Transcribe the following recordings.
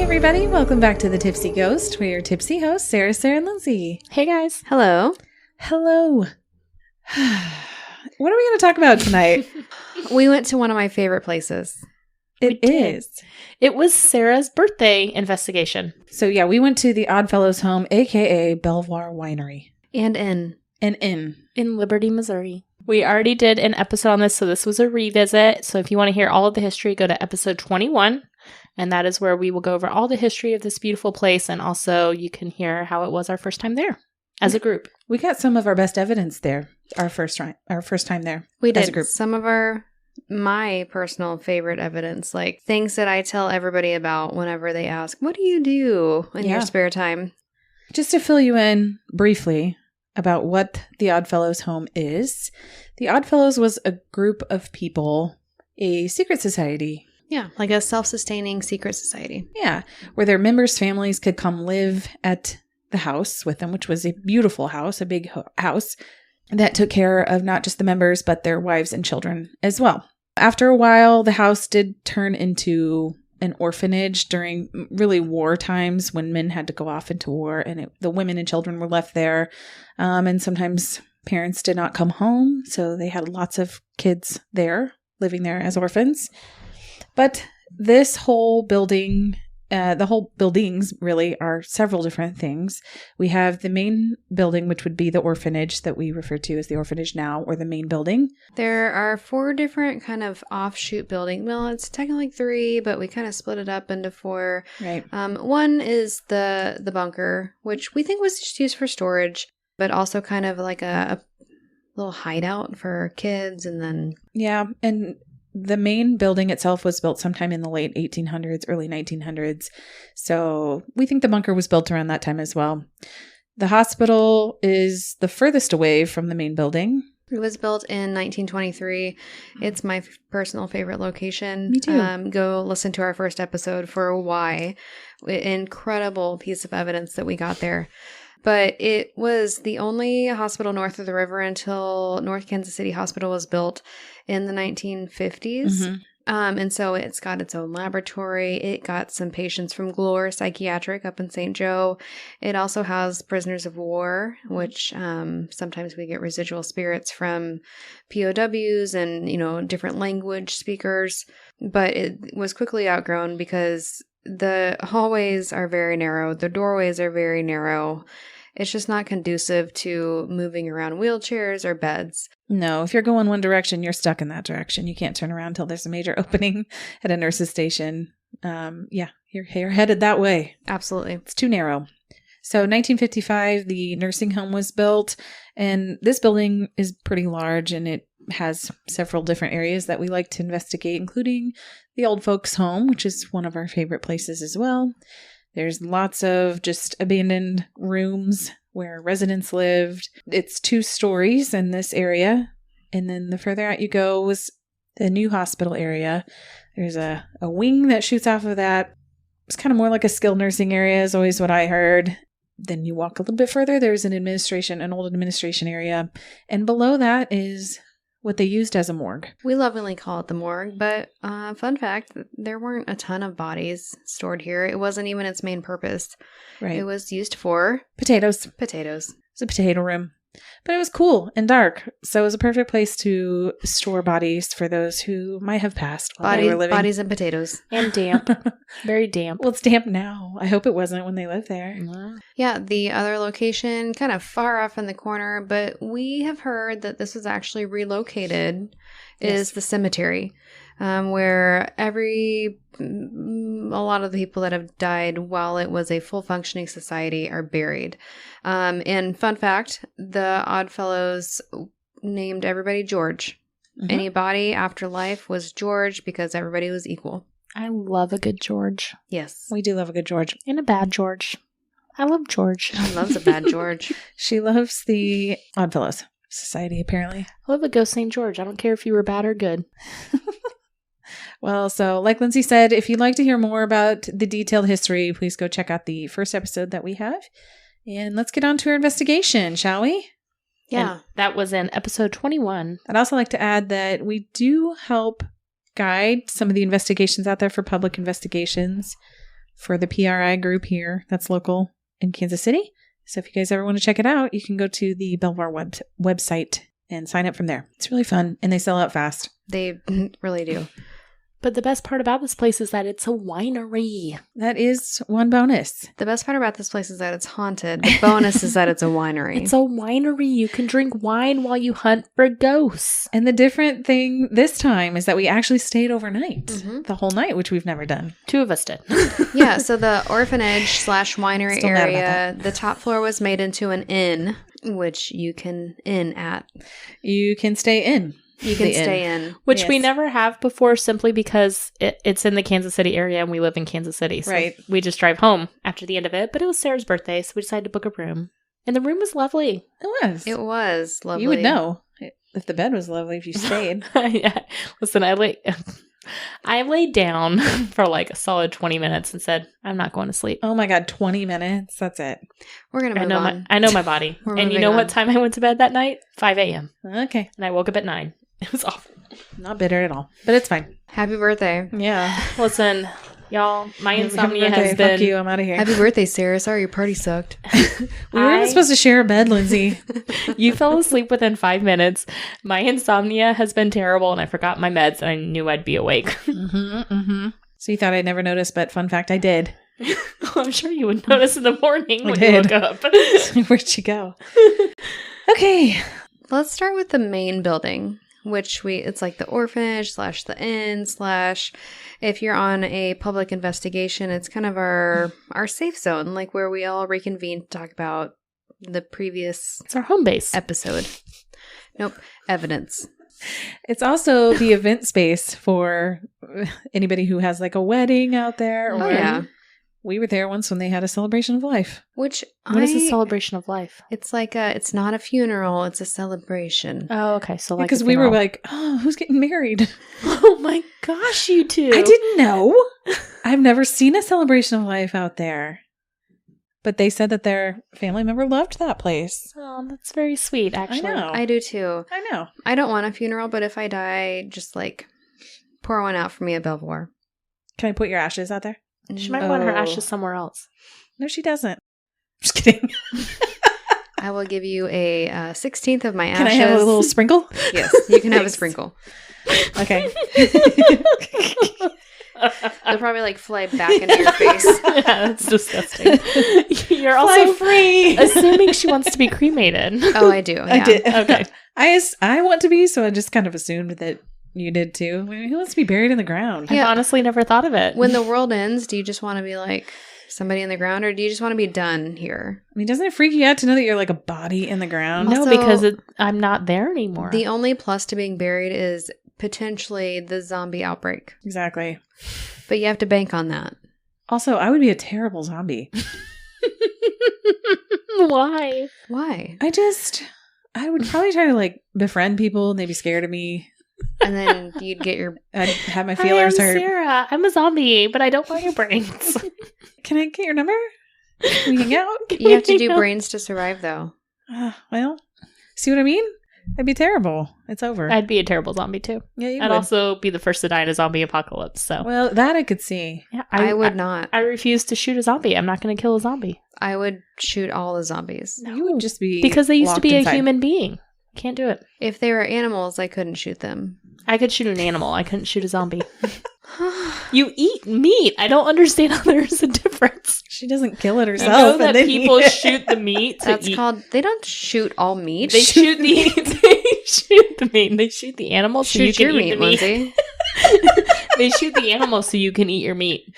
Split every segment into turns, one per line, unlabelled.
Hey everybody, welcome back to The Tipsy Ghost. We're your tipsy hosts, Sarah, and Lindsay.
Hey guys.
Hello.
Hello. What are we going to talk about tonight?
We went to one of my favorite places.
It is.
It was Sarah's birthday investigation.
So yeah, we went to the Oddfellows home, aka Belvoir Winery
And Inn.
and Inn.
In Liberty, Missouri. We already did an episode on this, so this was a revisit. So if you want to hear all of the history, go to episode 21. And that is where we will go over all the history of this beautiful place. And also you can hear how it was our first time there as a group.
We got some of our best evidence there, our first time there.
We did
as a group.
some of my personal favorite evidence, like things that I tell everybody about whenever they ask, what do you do in your spare time?
Just to fill you in briefly about what the Oddfellows home is. The Oddfellows was a group of people, a secret society.
Yeah, like a self-sustaining secret society.
Yeah, where their members' families could come live at the house with them, which was a beautiful house, a big house that took care of not just the members, but their wives and children as well. After a while, the house did turn into an orphanage during really war times when men had to go off into war, and the women and children were left there. And sometimes parents did not come home, so they had lots of kids there, living there as orphans. But this whole building, the whole buildings really are several different things. We have the main building, which would be the orphanage that we refer to as the orphanage now, or the main building.
There are 4 different kind of offshoot buildings. Well, it's technically 3, but we kind of split it up into 4.
Right.
One is the bunker, which we think was just used for storage, but also kind of like a little hideout for kids. And then
Yeah, and the main building itself was built sometime in the late 1800s, early 1900s. So we think the bunker was built around that time as well. The hospital is the furthest away from the main building.
it was built in 1923. It's my personal favorite location.
Me too.
Go listen to our first episode for why. Incredible piece of evidence that we got there. But it was the only hospital north of the river until North Kansas City Hospital was built in the 1950s.
Mm-hmm.
And so it's got its own laboratory. It got some patients from Glore Psychiatric up in St. Joe. It also has prisoners of war, which sometimes we get residual spirits from POWs and, different language speakers. But it was quickly outgrown because the hallways are very narrow. The doorways are very narrow. It's just not conducive to moving around wheelchairs or beds.
No, if you're going one direction, you're stuck in that direction. You can't turn around until there's a major opening at a nurse's station. You're headed that way.
Absolutely.
It's too narrow. So 1955, the nursing home was built, and this building is pretty large, and it has several different areas that we like to investigate, including the old folks' home, which is one of our favorite places as well. There's lots of just abandoned rooms where residents lived. It's 2 stories in this area. And then the further out you go was the new hospital area. There's a wing that shoots off of that. It's kind of more like a skilled nursing area is always what I heard. Then you walk a little bit further, there's an old administration area. And below that is what they used as a morgue.
We lovingly call it the morgue, but fun fact, there weren't a ton of bodies stored here. It wasn't even its main purpose.
Right.
It was used for
Potatoes.
potatoes.
It's a potato room. But it was cool and dark, so it was a perfect place to store bodies for those who might have passed while they were living.
Bodies and potatoes.
And damp. Very damp.
Well, it's damp now. I hope it wasn't when they lived there.
Yeah, the other location, kind of far off in the corner, but we have heard that this was actually relocated, is the cemetery, where a lot of the people that have died while it was a full functioning society are buried. And fun fact, the Oddfellows named everybody George.
Mm-hmm.
Anybody after life was George because everybody was equal.
I love a good George.
Yes.
We do love a good George.
And a bad George. I love George.
She loves a bad George.
She loves the Oddfellows Society, apparently.
I love a ghost St. George. I don't care if you were bad or good.
Well, so like Lindsay said, if you'd like to hear more about the detailed history, please go check out the first episode that we have. And let's get on to our investigation, shall we?
Yeah.
And that was in episode 21.
I'd also like to add that we do help guide some of the investigations out there for public investigations. for the PRI group here that's local in Kansas City. So if you guys ever want to check it out, you can go to the Belvoir website and sign up from there. It's really fun, and they sell out fast.
They really do.
But the best part about this place is that it's a winery.
That is one bonus.
The best part about this place is that it's haunted. The bonus is that it's a winery.
It's a winery. You can drink wine while you hunt for ghosts.
And the different thing this time is that we actually stayed overnight.
Mhm.
The whole night, which we've never done.
2 of us did.
Yeah, so the orphanage/winery
Still mad about
area, the top floor was made into an inn, which you can inn at.
You can stay in.
You can
The inn.
stay in.
Which we
Yes.
never have before, simply because it's in the Kansas City area and we live in Kansas City. So
Right.
we just drive home after the end of it. But it was Sarah's birthday, so we decided to book a room. And the room was lovely.
It was.
It was lovely.
You would know if the bed was lovely if you stayed.
Yeah. Listen, I laid down for like a solid 20 minutes and said, I'm not going to sleep.
Oh my God, 20 minutes. That's it.
We're going to move on.
I know my body.
We're
And you
moving
know
on.
what time I went to bed that night? 5 a.m.
Okay.
And I woke up at 9. It was awful.
Not bitter at all. But it's fine.
Happy birthday.
Yeah.
Listen, y'all, my
Happy
insomnia
birthday.
has been...
Fuck you. I'm out of here.
Happy birthday, Sarah. Sorry your party sucked.
We were even supposed to share a bed, Lindsay.
You fell asleep within 5 minutes. My insomnia has been terrible, and I forgot my meds, and I knew I'd be awake.
So you thought I'd never notice, but fun fact, I did.
I'm sure you would notice in the morning when
did.
you woke up.
Where'd you go? Okay.
Let's start with the main building, which it's like the orphanage / the inn / if you're on a public investigation, it's kind of our safe zone, like where we all reconvene to talk about the previous
It's our home base.
episode. Nope. Evidence.
It's also the event space for anybody who has like a wedding out there. Or
Oh, yeah.
We were there once when they had a celebration of life.
Which
What is a celebration of life?
It's like it's not a funeral, it's a celebration.
Oh, okay. So like
Because
a
we were
funeral.
like, oh, who's getting married?
Oh my gosh, you two.
I didn't know. I've never seen a celebration of life out there. But they said that their family member loved that place.
Oh, that's very sweet, actually.
I know.
I do too.
I know.
I don't want a funeral, but if I die, just like pour one out for me at Belvoir.
Can I put your ashes out there?
She might want her
Oh.
ashes somewhere else.
No, she doesn't. Just kidding.
I will give you a 16th of my ashes.
Can I have a little sprinkle?
Yes, you can have a
Thanks.
sprinkle.
Okay.
They'll probably like fly back into your face.
Yeah, that's disgusting. You're also
free.
assuming she wants to be cremated.
Oh, I do. Yeah.
I did.
Okay.
I want to be, so I just kind of assumed that you did too. I mean, who wants to be buried in the ground?
Yeah.
I've honestly never thought of it.
When the world ends, do you just want to be like somebody in the ground, or do you just want to be done here?
I mean, doesn't it freak you out to know that you're like a body in the ground?
No,
Also,
because I'm not there anymore.
The only plus to being buried is potentially the zombie outbreak,
Exactly.
but you have to bank on that.
Also, I would be a terrible zombie.
Why?
Why?
I would probably try to like befriend people and they'd be scared of me.
And then you'd get your
I'd have my
Hi, I'm
feelers hurt.
Sarah. I'm a zombie, but I don't want your brains.
Can I get your number? Can we hang out?
you have to do brains to survive, though.
Well, see what I mean? I'd be terrible. It's over.
I'd be a terrible zombie too.
yeah, you
I'd
would.
also be the first to die in a zombie apocalypse. So
Well, that I could see.
yeah,
I would not.
I refuse to shoot a zombie. I'm not going to kill a zombie
I would shoot all the zombies.
You would just be
because they used to
locked
be
inside.
a human being. Can't do it.
If they were animals, I couldn't shoot them.
I could shoot an animal. I couldn't shoot a zombie. You eat meat. I don't understand how there's a difference.
She doesn't kill it
I
herself.
know
and
that
then
people
eat it.
shoot the meat to
That's
eat.
called. They don't shoot all meat.
They shoot the they shoot the meat. They shoot the animal so you
shoot
can
your
eat
meat,
the meat.
Lindsay.
They shoot the animal so you can eat your meat.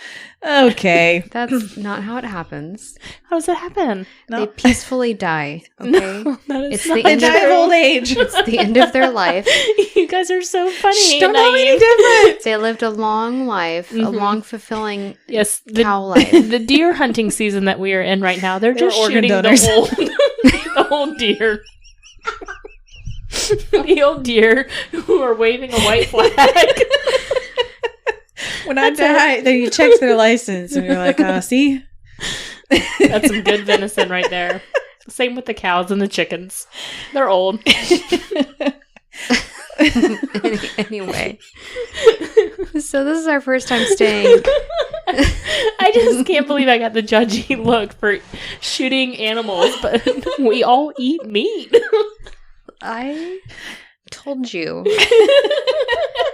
Okay.
That's not how it happens.
How does that happen?
No.
They peacefully die. Okay,
No, that is
It's
not
the
They
end
die of
true.
old age.
it's the end of their life.
You guys are so funny.
Don't know any
naive.
different.
They lived a long life, a
Mhm.
long, fulfilling
Yes,
cow life.
the deer hunting season that we are in right now, they're
They were
just
organ
shooting
donors.
the old deer. The old deer who are waving a white flag.
When I
That's
die, then you check their license and you're like, see?
That's some good venison right there. Same with the cows and the chickens. They're old.
Anyway, so this is our first time staying.
I just can't believe I got the judgy look for shooting animals, but we all eat meat.
I told you.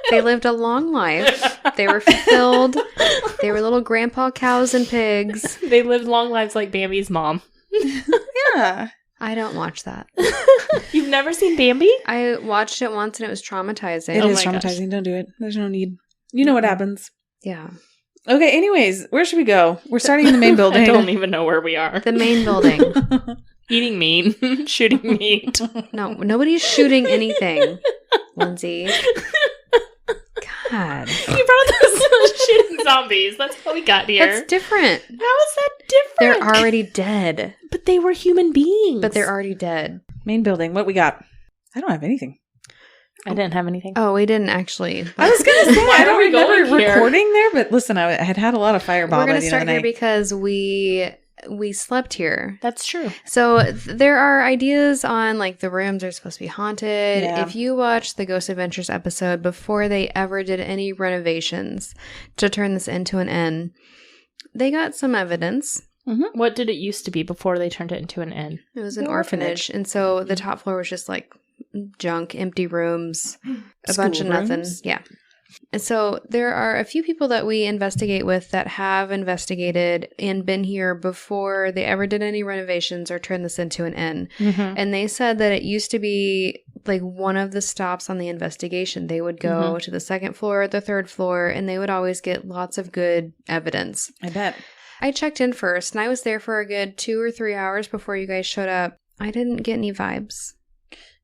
They lived a long life. They were fulfilled. They were little grandpa cows and pigs.
They lived long lives like Bambi's mom.
Yeah.
I don't watch that.
You've never seen Bambi?
I watched it once and it was traumatizing.
It
Oh
is
my
traumatizing.
gosh.
Don't do it. There's no need. You know what happens.
Yeah.
Okay, anyways, where should we go? We're starting in the main building.
I don't even know where we are.
The main building.
Eating meat. Shooting meat.
No, nobody's shooting anything, Lindsay. God.
You brought us shooting zombies. That's how we got here.
That's different.
How is that different?
They're already dead.
But they were human beings.
But they're already dead.
Main building. What we got? I don't have anything.
I didn't have anything.
Oh, we didn't actually.
I was going to say,
Why
I
are
don't
we
remember
going here?
recording there, but listen, I had a lot of fireball
We're
by
going
the
to
end of
start
the
here
night.
because we slept here.
That's true.
So there are ideas on like the rooms are supposed to be haunted.
Yeah.
If you watch the Ghost Adventures episode before they ever did any renovations to turn this into an inn, they got some evidence.
What did it used to be before they turned it into an inn?
It was an
The
orphanage. And so the top floor was just like junk, empty rooms, a bunch of nothing.
Schoolrooms?
Yeah. And so there are a few people that we investigate with that have investigated and been here before they ever did any renovations or turned this into an inn.
Mm-hmm.
And they said that it used to be like one of the stops on the investigation. They would go to the second floor, the third floor, and they would always get lots of good evidence.
I bet.
I checked in first and I was there for a good 2 or 3 hours before you guys showed up. I didn't get any vibes.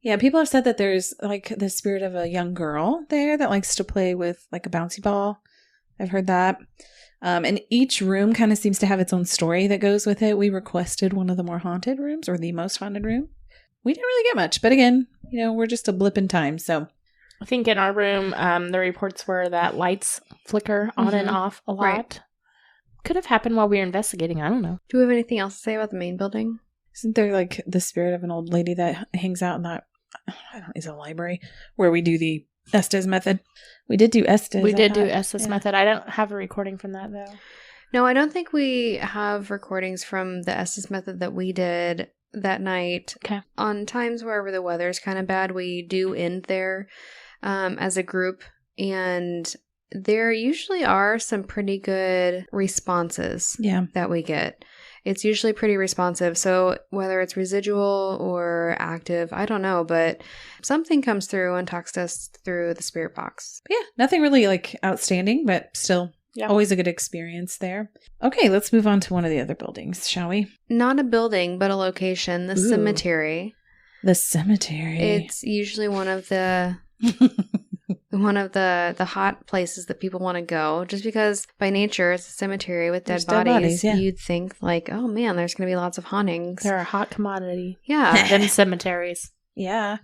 Yeah, people have said that there's like the spirit of a young girl there that likes to play with like a bouncy ball. I've heard that. And each room kind of seems to have its own story that goes with it. We requested one of the more haunted rooms or the most haunted room. We didn't really get much, but again, you know, we're just a blip in time. So
I think in our room, the reports were that lights flicker on and off a lot.
Right.
Could have happened while we were investigating. I don't know.
Do we have anything else to say about the main building?
isn't there like the spirit of an old lady that hangs out in that, is it a library where we do the Estes method? We did do Estes.
We did do Estes method. I don't have a recording from that though.
No, I don't think we have recordings from the Estes method that we did that night.
Okay.
On times wherever the weather's kind of bad, we do end there as a group, and there usually are some pretty good responses that we get. It's usually pretty responsive. So whether it's residual or active, I don't know, but something comes through and talks to us through the spirit box.
Yeah, nothing really like outstanding, but still always a good experience there. Okay, let's move on to one of the other buildings, shall we?
Not a building, but a location, the cemetery.
The cemetery.
It's usually one of the hot places that people want to go, just because by nature it's a cemetery with dead bodies. You'd think like, oh man, there's going to be lots of hauntings.
They're a hot commodity.
Yeah.
Them cemeteries.
Yeah.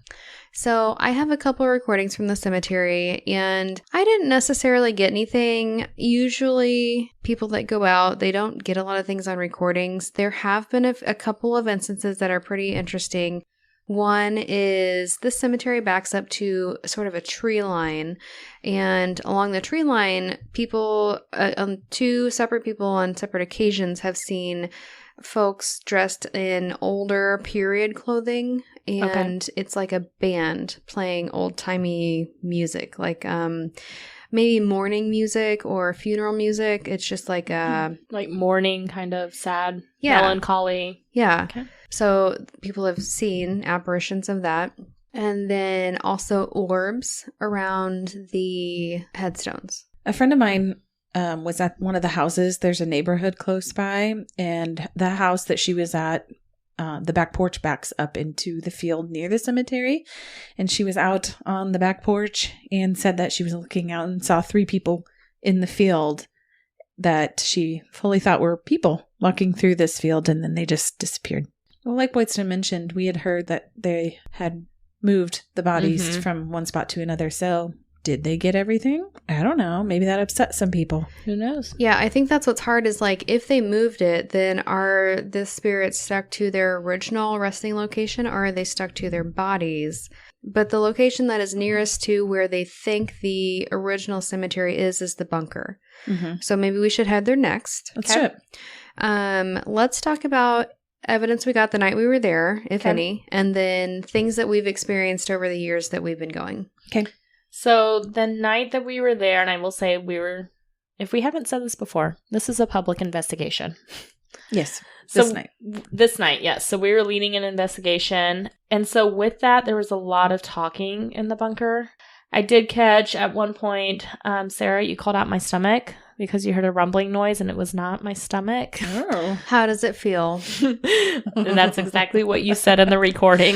So I have a couple of recordings from the cemetery, and I didn't necessarily get anything. Usually people that go out, they don't get a lot of things on recordings. There have been a couple of instances that are pretty interesting. One is this cemetery backs up to sort of a tree line, and along the tree line, people, two separate people on separate occasions have seen folks dressed in older period clothing, and it's like a band playing old-timey music, like maybe mourning music or funeral music. It's just like a...
like mourning, kind of sad, melancholy.
Yeah.
Okay.
So people have seen apparitions of that. And then also orbs around the headstones.
A friend of mine was at one of the houses. There's a neighborhood close by, and the house that she was at, the back porch backs up into the field near the cemetery. And she was out on the back porch and said that she was looking out and saw 3 people in the field that she fully thought were people walking through this field, and then they just disappeared. Well, like Boydston mentioned, we had heard that they had moved the bodies from one spot to another. So Did they get everything? I don't know. Maybe that upset some people.
Who knows?
Yeah, I think that's what's hard is like if they moved it, then are the spirits stuck to their original resting location or are they stuck to their bodies? But the location that is nearest to where they think the original cemetery is the bunker.
Mm-hmm.
So maybe we should head there next.
Let's do it.
Let's talk about evidence we got the night we were there, if any, and then things that we've experienced over the years that we've been going.
Okay.
So the night that we were there, and I will say if we haven't said this before, this is a public investigation.
Yes.
This night, yes. So we were leading an investigation. And so with that, there was a lot of talking in the bunker. I did catch at one point, Sarah, you called out my stomach because you heard a rumbling noise and it was not my stomach.
Oh.
How does it feel?
And that's exactly what you said in the recording.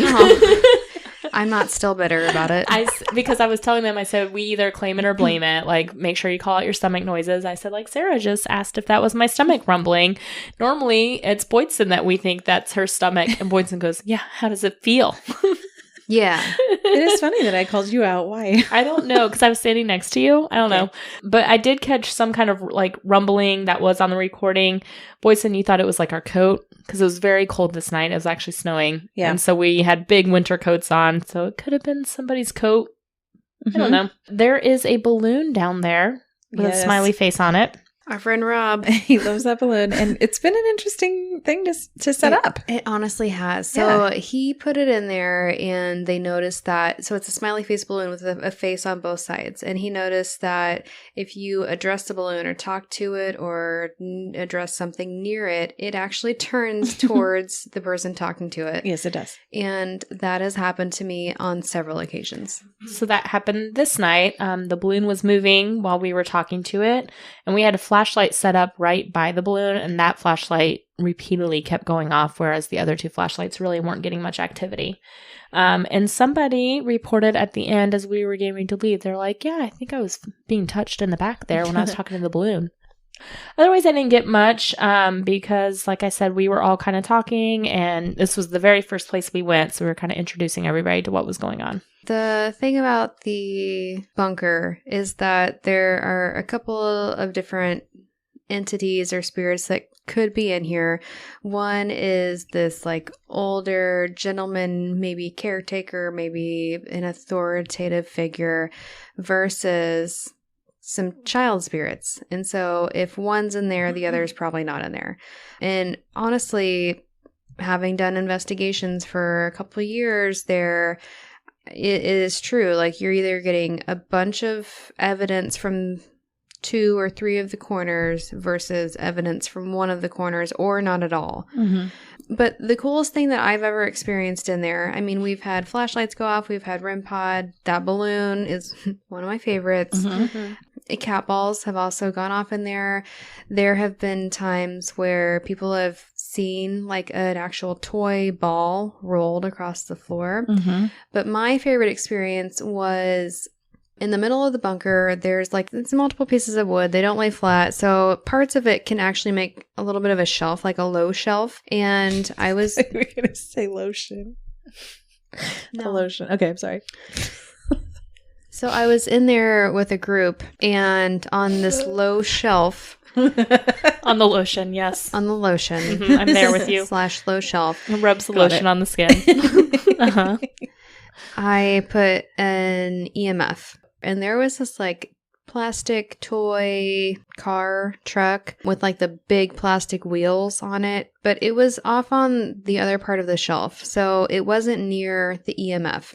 I'm not still bitter about it.
Because I was telling them, I said, we either claim it or blame it. Like, make sure you call out your stomach noises. I said, like, Sarah just asked if that was my stomach rumbling. Normally, it's Boydson that we think that's her stomach. And Boydson goes, yeah, how does it feel?
Yeah.
It is funny that I called you out. Why?
I don't know, because I was standing next to you. I don't know. But I did catch some kind of, like, rumbling that was on the recording. Boydson, you thought it was, like, our coat, because it was very cold this night. It was actually snowing.
Yeah.
And so we had big winter coats on, so it could have been somebody's coat. I don't know. There is a balloon down there with a smiley face on it.
Our friend Rob.
He loves that balloon. And it's been an interesting thing to set up.
It honestly has. So he put it in there and they noticed that. So it's a smiley face balloon with a face on both sides. And he noticed that if you address the balloon or talk to it or address something near it, it actually turns towards the person talking to it.
Yes, it does.
And that has happened to me on several occasions.
So that happened this night. The balloon was moving while we were talking to it. And we had a flashlight set up right by the balloon, and that flashlight repeatedly kept going off, whereas the other two flashlights really weren't getting much activity. And somebody reported at the end as we were getting ready to leave, they're like, yeah, I think I was being touched in the back there when I was talking to the balloon. Otherwise, I didn't get much because, like I said, we were all kind of talking, and this was the very first place we went, so we were kind of introducing everybody to what was going on.
The thing about the bunker is that there are a couple of different entities or spirits that could be in here. One is this like older gentleman, maybe caretaker, maybe an authoritative figure versus some child spirits. And so if one's in there, the other is probably not in there. And honestly, having done investigations for a couple of years there, it is true. Like you're either getting a bunch of evidence from 2 or 3 of the corners versus evidence from one of the corners or not at all.
Mm-hmm.
But the coolest thing that I've ever experienced in there, I mean, we've had flashlights go off, we've had REM pod. That balloon is one of my favorites.
Mm-hmm.
Cat balls have also gone off in there. There have been times where people have seen like an actual toy ball rolled across the floor.
Mm-hmm.
But my favorite experience was in the middle of the bunker. There's like it's multiple pieces of wood. They don't lay flat. So parts of it can actually make a little bit of a shelf, like a low shelf. And I was...
We're going to say lotion.
No.
A lotion. Okay, I'm sorry.
So I was in there with a group and on this low shelf...
On the lotion, yes.
On the lotion.
Mm-hmm, I'm there with you.
/ low shelf.
It rubs the lotion on the skin. Uh-huh.
I put an EMF. And there was this like plastic toy car truck with like the big plastic wheels on it. But it was off on the other part of the shelf. So it wasn't near the EMF.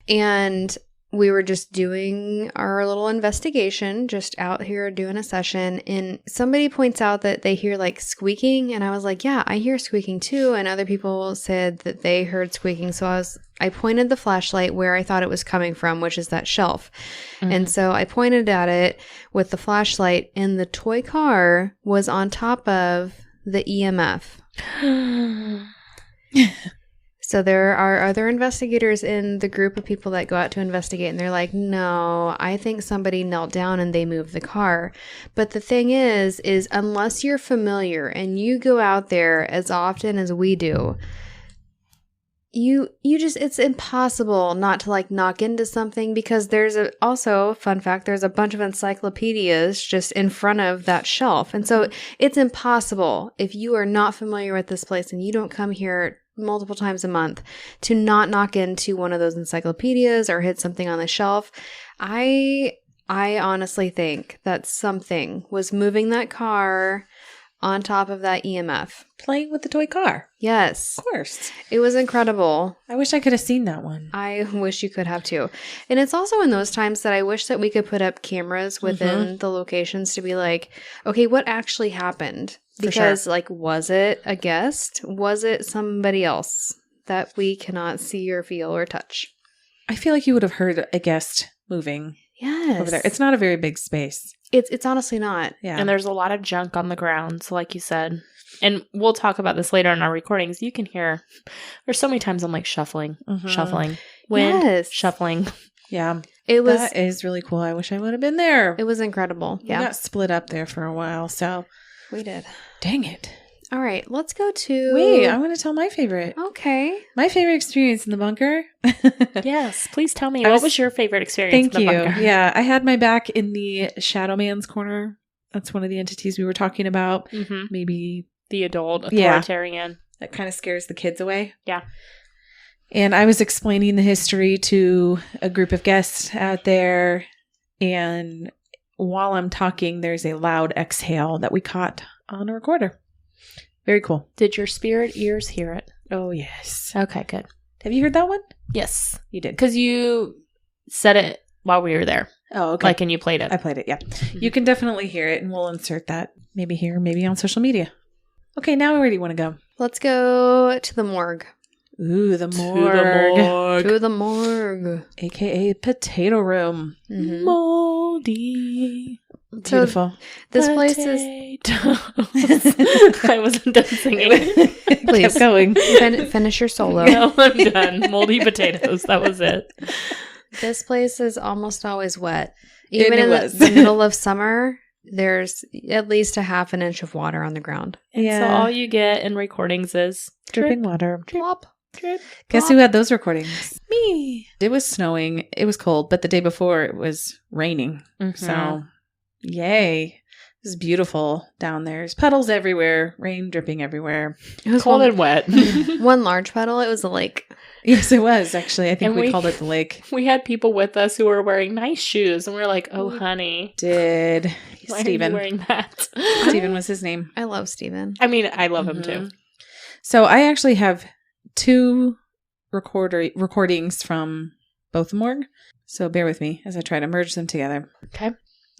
And we were just doing our little investigation, just out here doing a session. And somebody points out that they hear like squeaking. And I was like, yeah, I hear squeaking too. And other people said that they heard squeaking. So I pointed the flashlight where I thought it was coming from, which is that shelf. Mm-hmm. And so I pointed at it with the flashlight and the toy car was on top of the EMF. So there are other investigators in the group of people that go out to investigate, and they're like, no, I think somebody knelt down and they moved the car. But the thing is unless you're familiar and you go out there as often as we do, you just, it's impossible not to like knock into something, because there's also, fun fact, there's a bunch of encyclopedias just in front of that shelf. And so it's impossible, if you are not familiar with this place and you don't come here multiple times a month, to not knock into one of those encyclopedias or hit something on the shelf. I honestly think that something was moving that car on top of that EMF.
Playing with the toy car.
Yes.
Of course.
It was incredible.
I wish I could have seen that one.
I wish you could have too. And it's also in those times that I wish that we could put up cameras within the locations to be like, okay, what actually happened? Because like, was it a guest? Was it somebody else that we cannot see or feel or touch?
I feel like you would have heard a guest moving over there. It's not a very big space.
It's honestly not.
Yeah.
And there's a lot of junk on the grounds, like you said. And we'll talk about this later in our recordings. You can hear, there's so many times I'm like shuffling, wind, shuffling.
Yeah.
That
is really cool. I wish I would have been there.
It was incredible.
We got split up there for a while, so.
We did.
Dang it.
All right, let's go to...
Wait, I want to tell my favorite.
Okay.
My favorite experience in the bunker.
Yes, please tell me. What was your favorite experience in the bunker?
Thank you. Yeah, I had my back in the Shadow Man's corner. That's one of the entities we were talking about. Mm-hmm. Maybe
the adult authoritarian.
Yeah, that kind of scares the kids away.
Yeah.
And I was explaining the history to a group of guests out there. And while I'm talking, there's a loud exhale that we caught on a recorder. Very cool.
Did your spirit ears hear it?
Oh, yes.
Okay, good.
Have you heard that one?
Yes.
You did.
Because you said it while we were there.
Oh, okay.
Like, and you played it.
I played it, yeah. Mm-hmm. You can definitely hear it, and we'll insert that maybe here, maybe on social media. Okay, now where do you want to go?
Let's go to the morgue.
Ooh, the morgue.
To the morgue.
AKA potato room.
Mm-hmm. Moldy.
Beautiful.
So this place is...
I wasn't done singing.
Please.
Kept going.
Finish your solo.
No, I'm done. Moldy potatoes. That was it.
This place is almost always wet. Even in the middle of summer, there's at least a half an inch of water on the ground.
Yeah. So all you get in recordings is
dripping water.
Plop.
Drip. Guess who had those recordings? Me. It was snowing. It was cold, but the day before it was raining. Mm-hmm. So, yay. It was beautiful down there. There's puddles everywhere, rain dripping everywhere.
It was cold and wet.
One large puddle. It was a lake.
Yes, it was, actually. I think we called it the lake.
We had people with us who were wearing nice shoes, and we were like, oh, honey. Why
Steven.
Are you wearing that?
Steven was his name.
I love Steven.
I mean, I love him too.
So I actually have 2 recordings from both the morgue. So bear with me as I try to merge them together.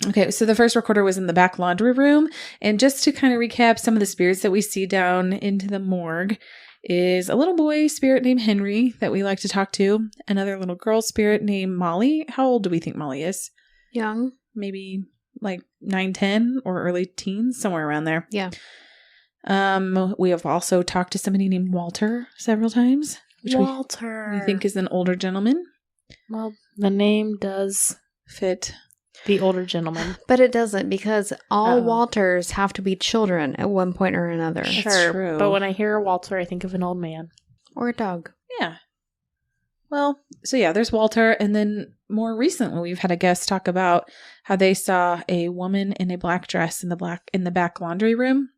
Okay, so the first recorder was in the back laundry room. And just to kind of recap some of the spirits that we see down into the morgue is a little boy spirit named Henry that we like to talk to. Another little girl spirit named Molly. How old do we think Molly is?
Young.
Maybe like 9, 10 or early teens, somewhere around there.
Yeah.
We have also talked to somebody named Walter several times.
Walter.
We think is an older gentleman.
Well, the name does
fit
the older gentleman.
But it doesn't, because all Walters have to be children at one point or another.
Sure. True. But when I hear Walter, I think of an old man.
Or a dog.
Yeah. Well, so yeah, there's Walter. And then more recently, we've had a guest talk about how they saw a woman in a black dress in the back laundry room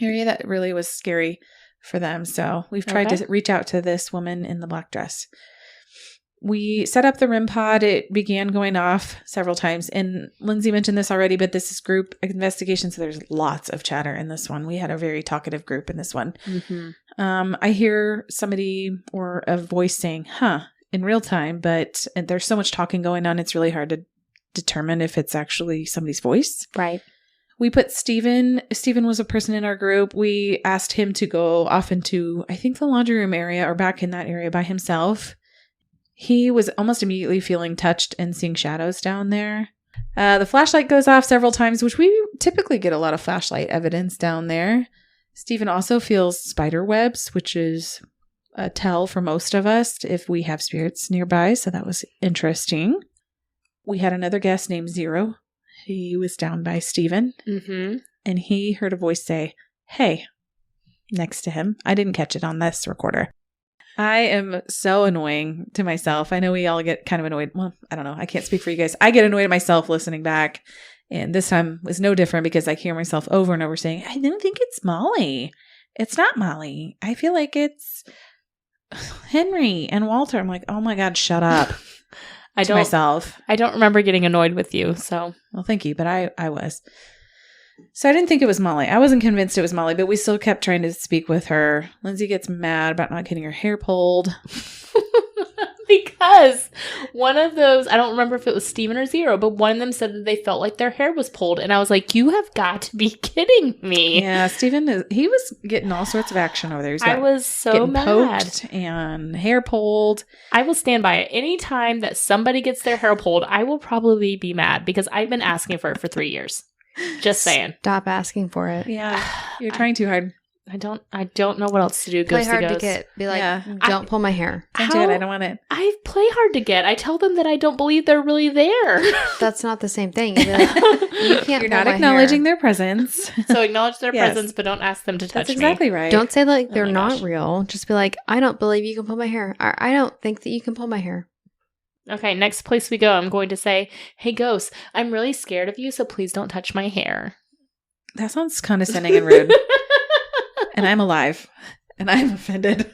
area. That really was scary for them. So we've tried to reach out to this woman in the black dress. We set up the REM pod. It began going off several times. And Lindsay mentioned this already, but this is group investigation. So there's lots of chatter in this one. We had a very talkative group in this one. Mm-hmm. I hear somebody or a voice saying, in real time, but there's so much talking going on. It's really hard to determine if it's actually somebody's voice.
Right.
We put Steven was a person in our group. We asked him to go off into, I think, the laundry room area or back in that area by himself. He was almost immediately feeling touched and seeing shadows down there. The flashlight goes off several times, which we typically get a lot of flashlight evidence down there. Steven also feels spider webs, which is a tell for most of us if we have spirits nearby. So that was interesting. We had another guest named Zero. He was down by Steven. Mm-hmm. And he heard a voice say, "Hey," next to him. I didn't catch it on this recorder. I am so annoying to myself. I know we all get kind of annoyed. Well, I don't know. I can't speak for you guys. I get annoyed at myself listening back. And this time was no different because I hear myself over and over saying, I don't think it's Molly. It's not Molly. I feel like it's Henry and Walter. I'm like, oh my God, shut up. Myself.
I don't remember getting annoyed with you. So,
well, thank you. But I was. So I didn't think it was Molly. I wasn't convinced it was Molly, but we still kept trying to speak with her. Lindsay gets mad about not getting her hair pulled.
Because one of those, I don't remember if it was Steven or Zero, but one of them said that they felt like their hair was pulled. And I was like, you have got to be kidding me.
Yeah, Steven, he was getting all sorts of action over there.
I was so mad.
Poked and hair pulled.
I will stand by it. Any time that somebody gets their hair pulled, I will probably be mad because I've been asking for it for 3 years. Just saying.
Stop asking for it.
Yeah. You're trying too hard.
I don't know what else to do.
Play hard to get. Be like, don't pull my hair.
Don't do it. I don't want it.
I play hard to get. I tell them that I don't believe they're really there.
That's not the same thing. You'd be like, you can't.
You're not acknowledging their presence.
So acknowledge their presence, but don't ask them to touch me.
That's exactly right.
Don't say like they're not real. Just be like, I don't believe you can pull my hair. Or, I don't think that you can pull my hair.
Okay, next place we go, I'm going to say, hey, ghost, I'm really scared of you, so please don't touch my hair.
That sounds condescending and rude. And I'm alive. And I'm offended.
And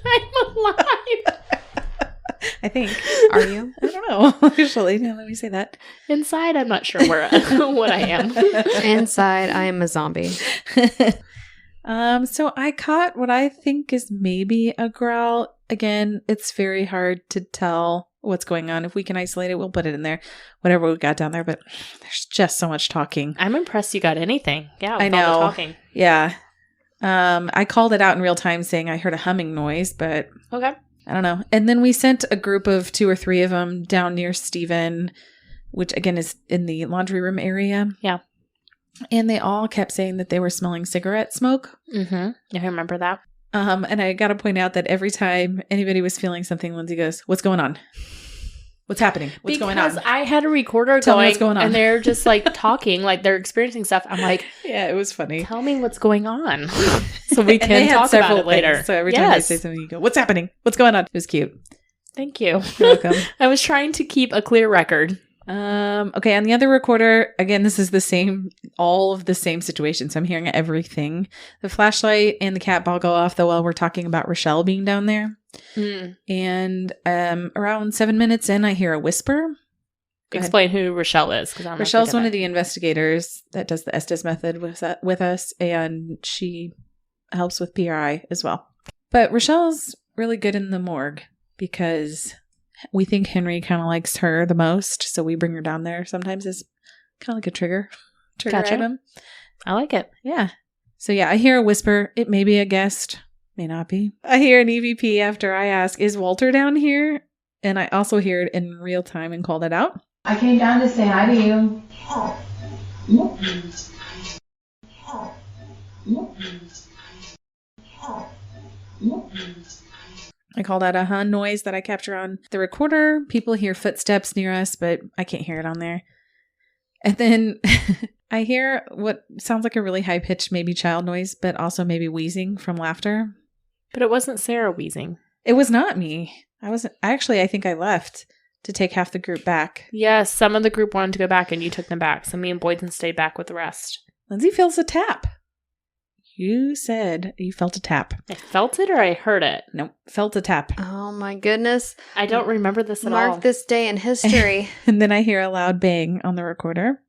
I'm alive.
I think.
Are you?
I don't know. Actually, now let me say that.
Inside, I'm not sure what I am.
Inside, I am a zombie.
So I caught what I think is maybe a growl. Again, it's very hard to tell what's going on. If we can isolate it, we'll put it in there. Whatever we got down there, but there's just so much talking.
I'm impressed you got anything. Yeah, with
I know.
All the talking.
Yeah. I called it out in real time saying I heard a humming noise, but
okay.
I don't know. And then we sent a group of 2 or 3 of them down near Steven, which again is in the laundry room area.
Yeah.
And they all kept saying that they were smelling cigarette smoke.
Mm-hmm. I remember that.
And I got to point out that every time anybody was feeling something, Lindsay goes, what's going on? What's happening? What's going on?
Because I had a recorder
Tell me what's going on.
And they're just like talking, like they're experiencing stuff. I'm like,
yeah, it was funny.
Tell me what's going on. So we can talk about it later.
Things, so every time they say something, you go, what's happening? What's going on? It was cute.
Thank you.
You're welcome.
I was trying to keep a clear record.
Okay, on the other recorder, again, this is all of the same situations. I'm hearing everything. The flashlight and the cat ball go off, though, while we're talking about Rochelle being down there.
Mm.
And around 7 minutes in, I hear a whisper.
Explain who Rochelle is.
Rochelle's one of the investigators that does the Estes method with us, and she helps with PRI as well. But Rochelle's really good in the morgue because we think Henry kind of likes her the most, so we bring her down there sometimes as kind of like a trigger
gotcha.
item.
I like it.
Yeah. So yeah, I hear a whisper. It may be a guest, may not be. I hear an EVP after I ask, is Walter down here? And I also hear it in real time and called it out.
I came down to say hi to you.
I call that a noise that I capture on the recorder. People hear footsteps near us, but I can't hear it on there. And then I hear what sounds like a really high-pitched maybe child noise, but also maybe wheezing from laughter.
But it wasn't Sarah wheezing.
It was not me. I think I left to take half the group back.
Yes, some of the group wanted to go back and you took them back. So me and Boyden stayed back with the rest.
Lindsay feels a tap. You said you felt a tap.
I felt it or I heard it?
Nope, felt a tap.
Oh my goodness.
I don't remember this at all.
Mark this day in history.
And then I hear a loud bang on the recorder.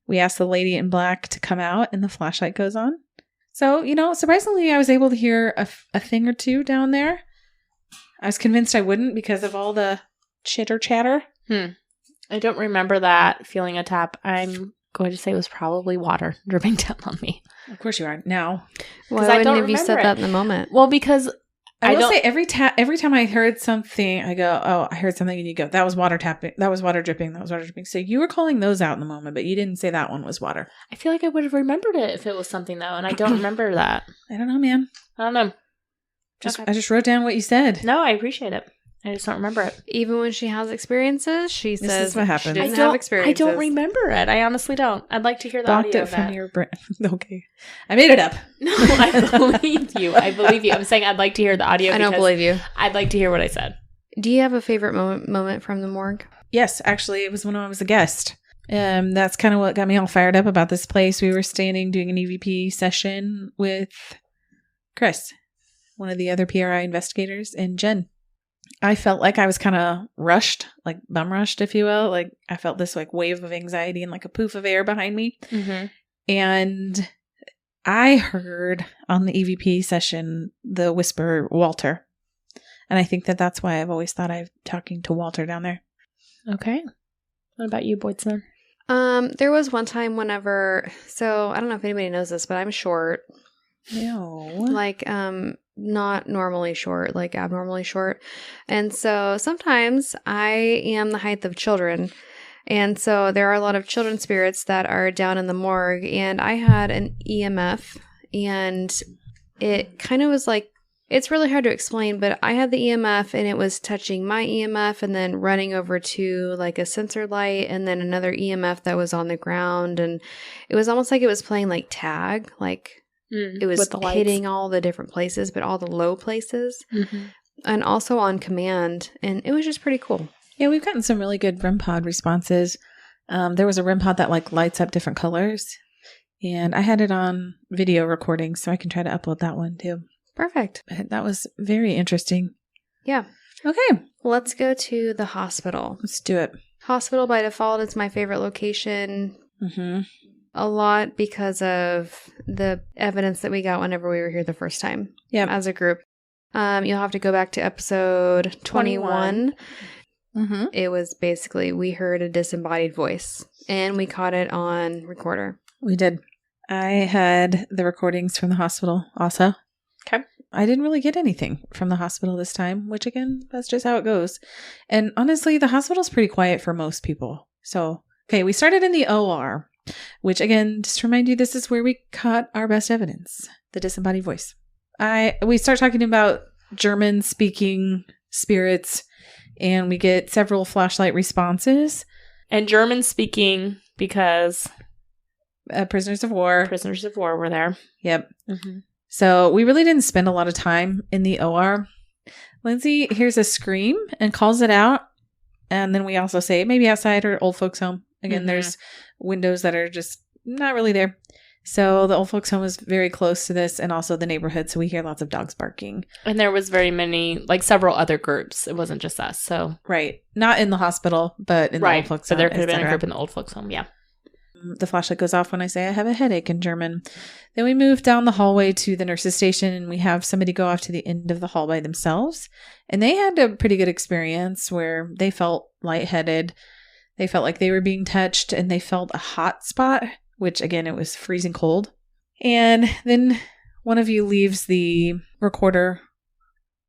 We ask the lady in black to come out and the flashlight goes on. So, surprisingly, I was able to hear a thing or two down there. I was convinced I wouldn't because of all the chitter chatter.
I don't remember that feeling a tap. I'm going to say it was probably water dripping down on me.
Of course you are now.
Why wouldn't have you said that in the moment?
Well, because
I will say every time I heard something, I go, oh, I heard something, and you go, that was water tapping, that was water dripping, that was water dripping. So you were calling those out in the moment, but you didn't say that one was water.
I feel like I would have remembered it if it was something though, and I don't remember that.
I don't know, man.
I don't know.
I just wrote down what you said.
No, I appreciate it. I just don't remember it.
Even when she has experiences, she
This
says
is what happens.
she doesn't have experiences.
I don't remember it. I honestly don't. I'd like to hear the
Blocked
audio
it
of
from
that.
your brain. Okay. I made it up.
No, I believe you. I believe you. I'm saying I'd like to hear the audio.
I don't believe you.
I'd like to hear what I said.
Do you have a favorite moment from the morgue?
Yes, actually, it was when I was a guest. That's kind of what got me all fired up about this place. We were standing doing an EVP session with Chris, one of the other PRI investigators, and Jen. I felt like I was kind of rushed, like bum rushed, if you will. Like I felt this like wave of anxiety and like a poof of air behind me.
Mm-hmm.
And I heard on the EVP session the whisper, Walter. And I think that that's why I've always thought I'm talking to Walter down there.
Okay. What about you, Boydson?
There was one time whenever, so I don't know if anybody knows this, but I'm short.
No.
Like, not normally short, like abnormally short. And so sometimes I am the height of children. And so there are a lot of children spirits that are down in the morgue. And I had an EMF, and it kind of was like, it's really hard to explain, but I had the EMF and it was touching my EMF and then running over to like a sensor light and then another EMF that was on the ground. And it was almost like it was playing like tag, like it was hitting all the different places, but all the low places.
Mm-hmm.
And also on command. And it was just pretty cool.
Yeah, we've gotten some really good REM pod responses. There was a REM pod that like lights up different colors. And I had it on video recording, so I can try to upload that one too.
Perfect.
But that was very interesting.
Yeah.
Okay.
Let's go to the hospital.
Let's do it.
Hospital by default is my favorite location.
Mm-hmm.
A lot because of the evidence that we got whenever we were here the first time.
Yeah.
As a group. You'll have to go back to episode 21.
Mm-hmm.
It was basically, we heard a disembodied voice and we caught it on recorder.
We did. I had the recordings from the hospital also.
Okay.
I didn't really get anything from the hospital this time, which again, that's just how it goes. And honestly, the hospital's pretty quiet for most people. So, okay, we started in the OR, which again, just to remind you, this is where we caught our best evidence, the disembodied voice. We start talking about German speaking spirits, and we get several flashlight responses.
And German speaking because
Prisoners of war.
prisoners of war were there.
Yep.
Mm-hmm.
So we really didn't spend a lot of time in the OR. Lindsay hears a scream and calls it out. And then we also say maybe outside or old folks home. Again, there's windows that are just not really there. So the old folks home is very close to this and also the neighborhood. So we hear lots of dogs barking.
And there was very many, like several other groups. It wasn't just us. So
Right. Not in the hospital, but in the old folks
so
home.
there could have been a
etc.
group in the old folks home. Yeah.
The flashlight goes off when I say I have a headache in German. Then we move down the hallway to the nurse's station and we have somebody go off to the end of the hall by themselves. And they had a pretty good experience where they felt lightheaded. They felt like they were being touched and they felt a hot spot, which again, it was freezing cold. And then one of you leaves the recorder,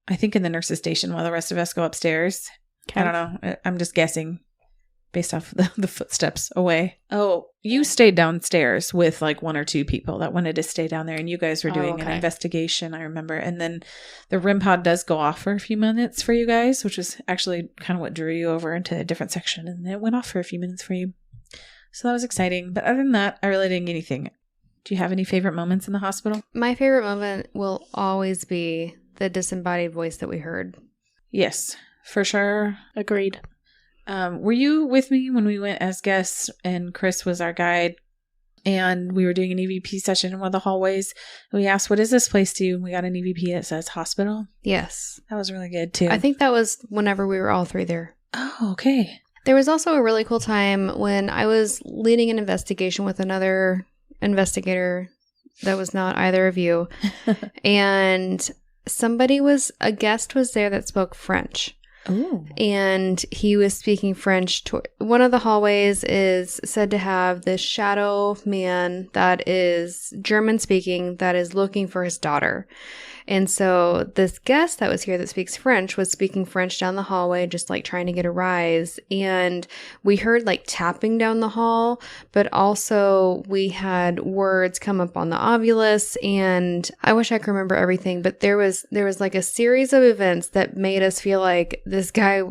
I think in the nurse's station, while the rest of us go upstairs.
Okay.
I don't know. I'm just guessing. Based off the footsteps away. Oh, you stayed downstairs with like one or two people that wanted to stay down there, and you guys were doing an investigation, I remember. And then the REM pod does go off for a few minutes for you guys, which was actually kind of what drew you over into a different section, and it went off for a few minutes for you. So that was exciting. But other than that, I really didn't get anything. Do you have any favorite moments in the hospital?
My favorite moment will always be the disembodied voice that we heard.
Yes, for sure.
Agreed.
Were you with me when we went as guests and Chris was our guide and we were doing an EVP session in one of the hallways? And we asked, what does this place do? And we got an EVP that says hospital.
Yes.
That was really good too.
I think that was whenever we were all three there.
Oh, okay.
There was also a really cool time when I was leading an investigation with another investigator that was not either of you. And a guest was there that spoke French.
Ooh.
And he was speaking French. One of the hallways is said to have this shadow man that is German speaking that is looking for his daughter. And so this guest that was here that speaks French was speaking French down the hallway, just like trying to get a rise. And we heard like tapping down the hall, but also we had words come up on the ovulus. And I wish I could remember everything, but there was like a series of events that made us feel like this guy,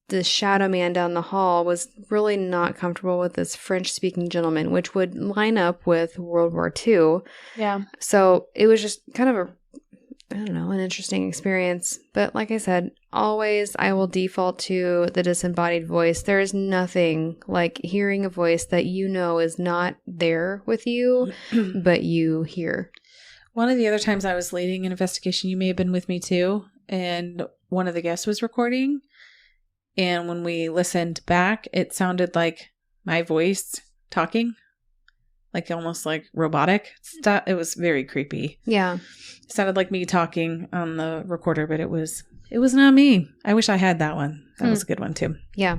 the shadow man down the hall, was really not comfortable with this French-speaking gentleman, which would line up with World War II.
Yeah.
So it was just kind of an interesting experience. But like I said, always I will default to the disembodied voice. There is nothing like hearing a voice that you know is not there with you, but you hear.
One of the other times I was leading an investigation, you may have been with me too, and one of the guests was recording. And when we listened back, it sounded like my voice talking, like almost like robotic stuff. It was very creepy.
Yeah.
It sounded like me talking on the recorder, but it was not me. I wish I had that one. That was a good one too.
Yeah.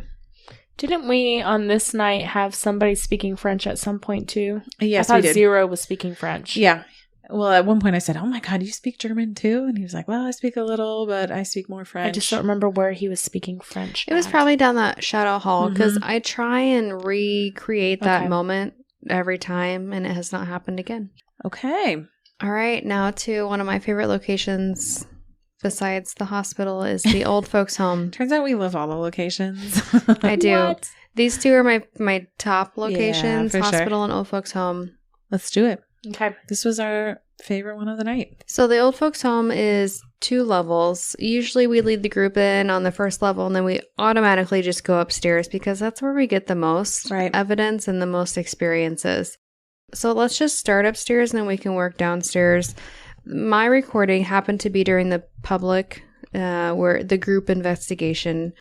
Didn't we on this night have somebody speaking French at some point too?
Yes,
I
we
thought
did.
Zero was speaking French.
Yeah. Well, at one point I said, "Oh my God, you speak German too?" And he was like, "Well, I speak a little, but I speak more French."
I just don't remember where he was speaking French.
It was probably down that shadow hall because I try and recreate that moment every time, and it has not happened again.
Okay.
All right. Now to one of my favorite locations besides the hospital is the old folks home.
Turns out we love all the locations.
I do.
What?
These two are my top locations,
for
hospital and old folks home.
Let's do it.
Okay.
This was our favorite one of the night.
So the old folks home is 2 levels. Usually we lead the group in on the first level and then we automatically just go upstairs because that's where we get the most evidence and the most experiences. So let's just start upstairs and then we can work downstairs. My recording happened to be during the public, where the group investigation.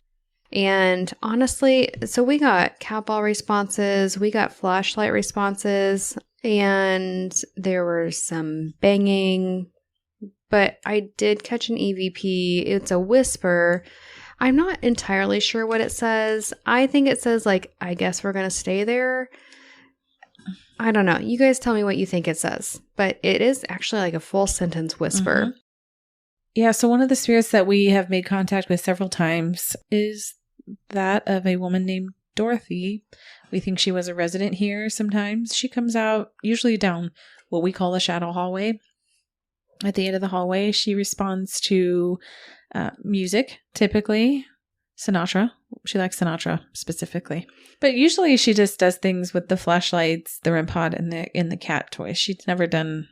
And honestly, so we got cat ball responses, we got flashlight responses, and there were some banging, but I did catch an EVP. It's a whisper. I'm not entirely sure what it says. I think it says like, I guess we're going to stay there. I don't know. You guys tell me what you think it says, but it is actually like a full sentence whisper.
Yeah, so one of the spirits that we have made contact with several times is that of a woman named Dorothy. We think she was a resident here sometimes. She comes out usually down what we call the shadow hallway. At the end of the hallway, she responds to music, typically Sinatra. She likes Sinatra specifically. But usually she just does things with the flashlights, the REM pod, and the cat toys. She's never done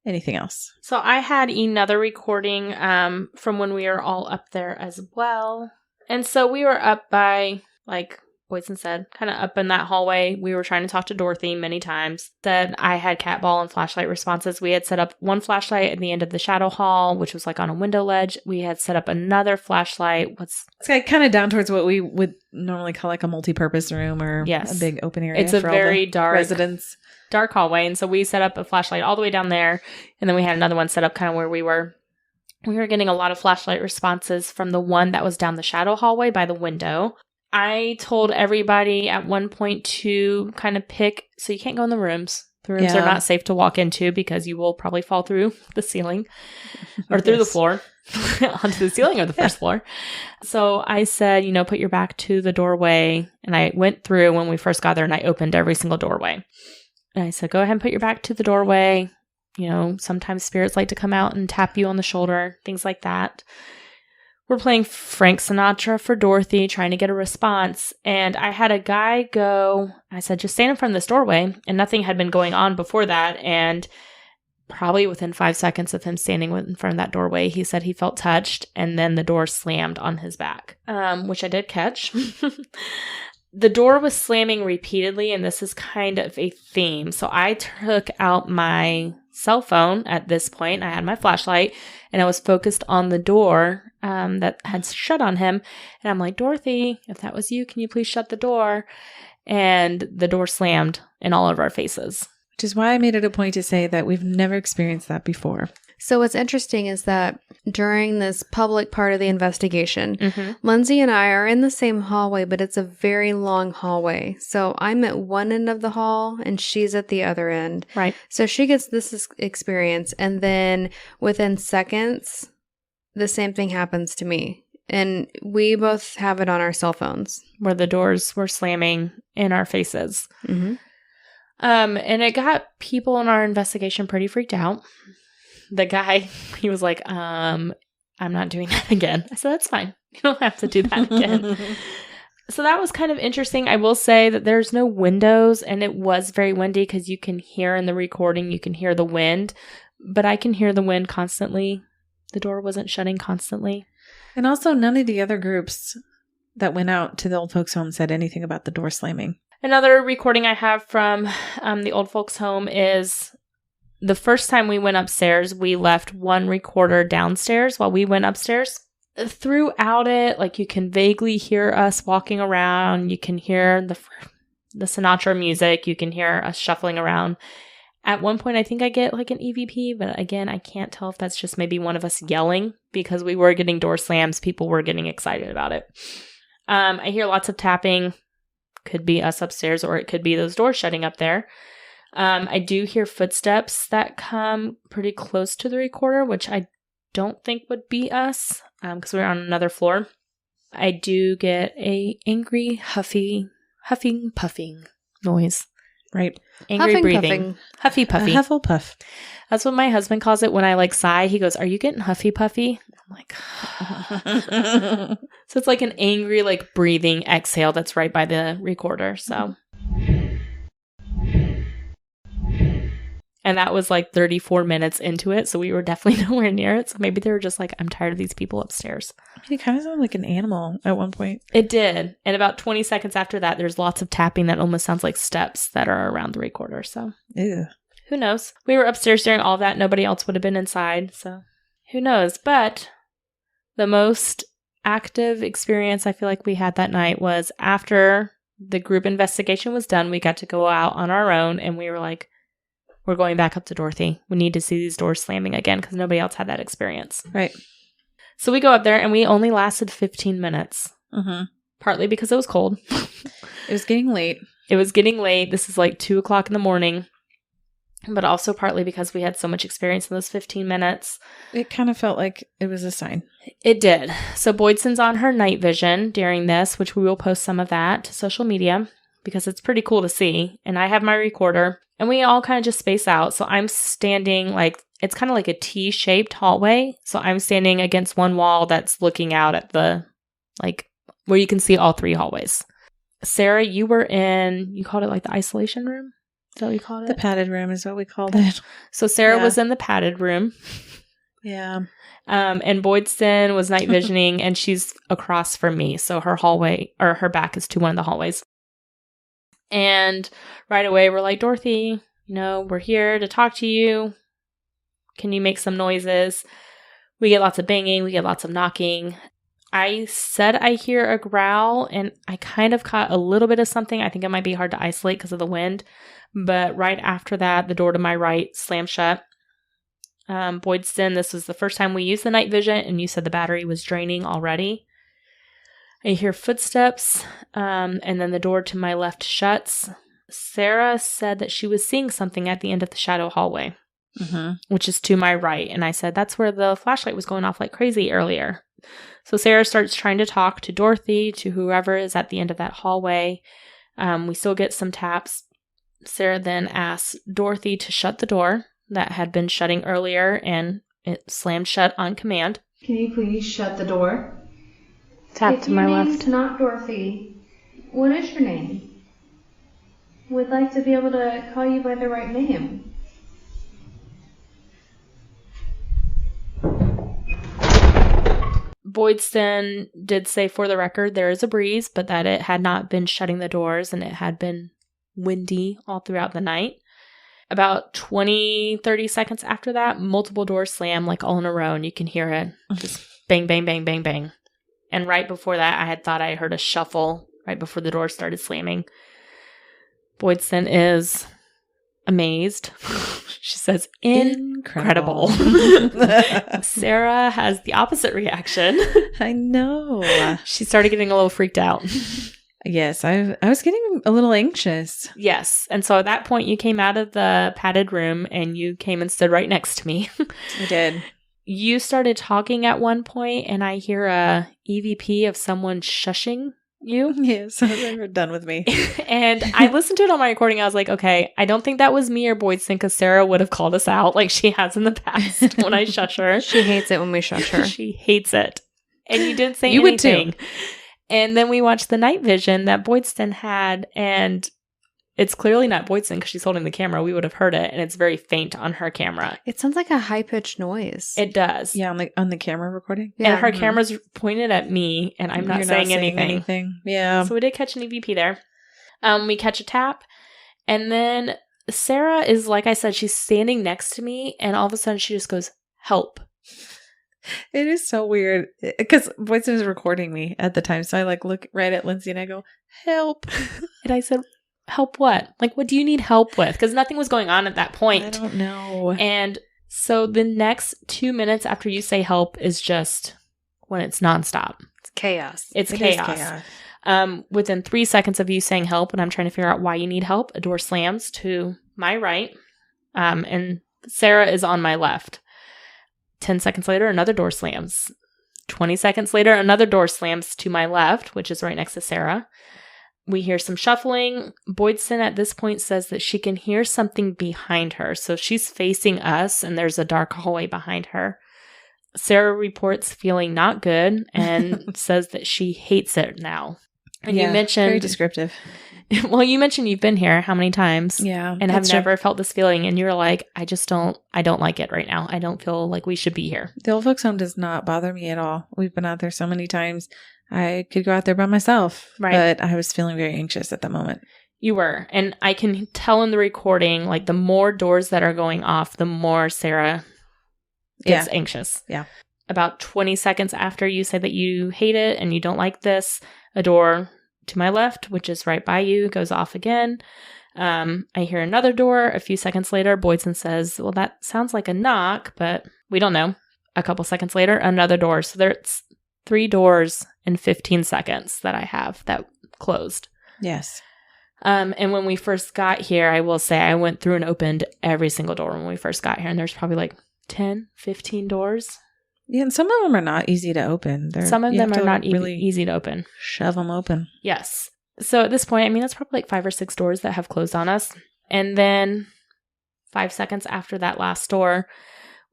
anything else.
So I had another recording from when we were all up there as well. And so we were up by, like Boyson said, kind of up in that hallway. We were trying to talk to Dorothy many times. Then I had cat ball and flashlight responses. We had set up one flashlight at the end of the shadow hall, which was like on a window ledge. We had set up another flashlight. It's
like kind of down towards what we would normally call like a multi-purpose room or a big open area.
It's a very dark
residents.
Dark hallway. And so we set up a flashlight all the way down there. And then we had another one set up kind of where we were. We were getting a lot of flashlight responses from the one that was down the shadow hallway by the window. I told everybody at one point to kind of pick, so you can't go in the rooms. The rooms are not safe to walk into because you will probably fall through the ceiling or through the floor onto the ceiling or the first floor. So I said, put your back to the doorway. And I went through when we first got there and I opened every single doorway. And I said, go ahead and put your back to the doorway. Sometimes spirits like to come out and tap you on the shoulder, things like that. We're playing Frank Sinatra for Dorothy, trying to get a response. And I had a guy go, I said, just stand in front of this doorway. And nothing had been going on before that. And probably within 5 seconds of him standing in front of that doorway, he said he felt touched. And then the door slammed on his back, which I did catch. The door was slamming repeatedly, and this is kind of a theme. So I took out my cell phone at this point. I had my flashlight, and I was focused on the door that had shut on him. And I'm like, Dorothy, if that was you, can you please shut the door? And the door slammed in all of our faces.
Which is why I made it a point to say that we've never experienced that before.
So what's interesting is that during this public part of the investigation,
Mm-hmm.
Lindsay and I are in the same hallway, but it's a very long hallway. So I'm at one end of the hall and she's at the other end.
Right.
So she gets this experience, and then within seconds, the same thing happens to me. And we both have it on our cell phones.
Where the doors were slamming in our faces.
Mm-hmm.
And it got people in our investigation pretty freaked out. The guy, he was like, I'm not doing that again. I said, that's fine. You don't have to do that again. So that was kind of interesting. I will say that there's no windows, and it was very windy because you can hear in the recording, you can hear the wind, but I can hear the wind constantly. The door wasn't shutting constantly.
And also, none of the other groups that went out to the old folks' home said anything about the door slamming.
Another recording I have from the old folks' home is the first time we went upstairs, we left one recorder downstairs while we went upstairs. Throughout it, like, you can vaguely hear us walking around. You can hear the Sinatra music. You can hear us shuffling around. At one point, I think I get like an EVP, but again, I can't tell if that's just maybe one of us yelling because we were getting door slams. People were getting excited about it. I hear lots of tapping. Could be us upstairs, or it could be those doors shutting up there. I do hear footsteps that come pretty close to the recorder, which I don't think would be us because we're on another floor. I do get a angry, huffing, puffing noise.
Right.
Angry
Huffing,
breathing.
puffing.
Huffy puffy.
A Hufflepuff.
That's what my husband calls it when I like sigh. He goes, "Are you getting huffy puffy?" I'm like, so it's like an angry, like breathing exhale that's right by the recorder. So, and that was like 34 minutes into it. So we were definitely nowhere near it. So maybe they were just like, I'm tired of these people upstairs.
It kind of sounded like an animal at one point.
It did. And about 20 seconds after that, there's lots of tapping that almost sounds like steps that are around the recorder. So
Ew.
who knows? We were upstairs during all that. Nobody else would have been inside. So who knows? But the most active experience I feel like we had that night was after the group investigation was done. We got to go out on our own, and we were like, we're going back up to Dorothy. We need to see these doors slamming again because nobody else had that experience.
Right.
So we go up there, and we only lasted 15 minutes.
Mm-hmm.
Partly because it was cold.
It was getting late.
It was getting late. This is like 2 o'clock in the morning. But also partly because we had so much experience in those 15 minutes.
It kind of felt like it was a sign.
It did. So Boydson's on her night vision during this, which we will post some of that to social media because it's pretty cool to see. And I have my recorder, and we all kind of just space out. So I'm standing like, it's kind of like a T-shaped hallway. So I'm standing against one wall that's looking out at the, like, where you can see all three hallways. Sarah, you were in, you called it like the isolation room? Is that what you called it?
The padded room is what we called it.
So Sarah
Yeah.
was in the padded room.
Yeah.
And Boydston was night visioning, and she's across from me. So her hallway, or her back is to one of the hallways. And right away, we're like, Dorothy, you know, we're here to talk to you. Can you make some noises? We get lots of banging. We get lots of knocking. I said I hear a growl, and I kind of caught a little bit of something. I think it might be hard to isolate because of the wind. But right after that, the door to my right slammed shut. Boydston, this was the first time we used the night vision, and you said the battery was draining already. I hear footsteps, and then the door to my left shuts. Sarah said that she was seeing something at the end of the shadow hallway, which is to my right. And I said, that's where the flashlight was going off like crazy earlier. So Sarah starts trying to talk to Dorothy, to whoever is at the end of that hallway. We still get some taps. Sarah then asks Dorothy to shut the door that had been shutting earlier, and it slammed shut on command.
Can you please shut the door?
Tap to my
Your
left.
name's not Dorothy. What is your name? We'd like to be able to call you by the right name.
Boydston did say, for the record, there is a breeze, but that it had not been shutting the doors, and it had been windy all throughout the night. About 20-30 seconds after that, multiple doors slam like all in a row, and you can hear it just bang, bang, bang, bang, bang. And right before that, I had thought I heard a shuffle right before the door started slamming. Boydston is amazed. She says, incredible. Sarah has the opposite reaction.
I know.
She started getting a little freaked out.
Yes, I was getting a little anxious.
Yes. And so at that point, you came out of the padded room and you came and stood right next to me.
I did.
You started talking at one point, and I hear a EVP of someone shushing you.
Yes, they were done with me.
And I listened to it on my recording. I was like, okay, I don't think that was me or Boydson, because Sarah would have called us out like she has in the past when I shush her.
She hates it when we shush her.
She hates it. And you didn't say
you
anything.
Would too.
And then we watched the night vision that Boydston had, and it's clearly not Boydston because she's holding the camera. We would have heard it, and it's very faint on her camera.
It sounds like a high-pitched noise.
It does.
Yeah, on the camera recording.
Yeah.
And her camera's pointed at me, and I'm not
You're
saying anything.
Yeah.
So we did catch an EVP there. We catch a tap, and then Sarah is, like I said, she's standing next to me, and all of a sudden she just goes, help.
It is so weird because Boydston is recording me at the time. So I look right at Lindsay and I go, help.
And I said, help what? Like, what do you need help with? Because nothing was going on at that point.
I don't know.
And so the next 2 minutes after you say help is just when it's nonstop.
It's chaos.
It's
It
chaos.
is chaos.
Within 3 seconds of you saying help, and I'm trying to figure out why you need help, a door slams to my right. And Sarah is on my left. 10 seconds later, another door slams. 20 seconds later, another door slams to my left, which is right next to Sarah. We hear some shuffling. Boydson at this point says that she can hear something behind her. So she's facing us, and there's a dark hallway behind her. Sarah reports feeling not good and says that she hates it now. And you mentioned...
very descriptive.
Well, you mentioned you've been here how many times?
Yeah.
And have never felt this feeling. And you're like, I don't like it right now. I don't feel like we should be here.
The old folks home does not bother me at all. We've been out there so many times. I could go out there by myself.
Right.
But I was feeling very anxious at the moment.
You were. And I can tell in the recording, like the more doors that are going off, the more Sarah gets anxious.
Yeah.
About 20 seconds after you say that you hate it and you don't like this, a door to my left, which is right by you, goes off again. I hear another door. A few seconds later, Boydson says, well, that sounds like a knock, but we don't know. A couple seconds later, another door. So there's 3 doors in 15 seconds that I have that closed.
Yes.
And when we first got here, I will say I went through and opened every single door when we first got here. And there's probably like 10, 15 doors.
Yeah, and some of them are not easy to open.
Some of them are not
really
easy to open.
Shove them open.
Yes. So at this point, I mean, that's probably like 5 or 6 doors that have closed on us. And then 5 seconds after that last door,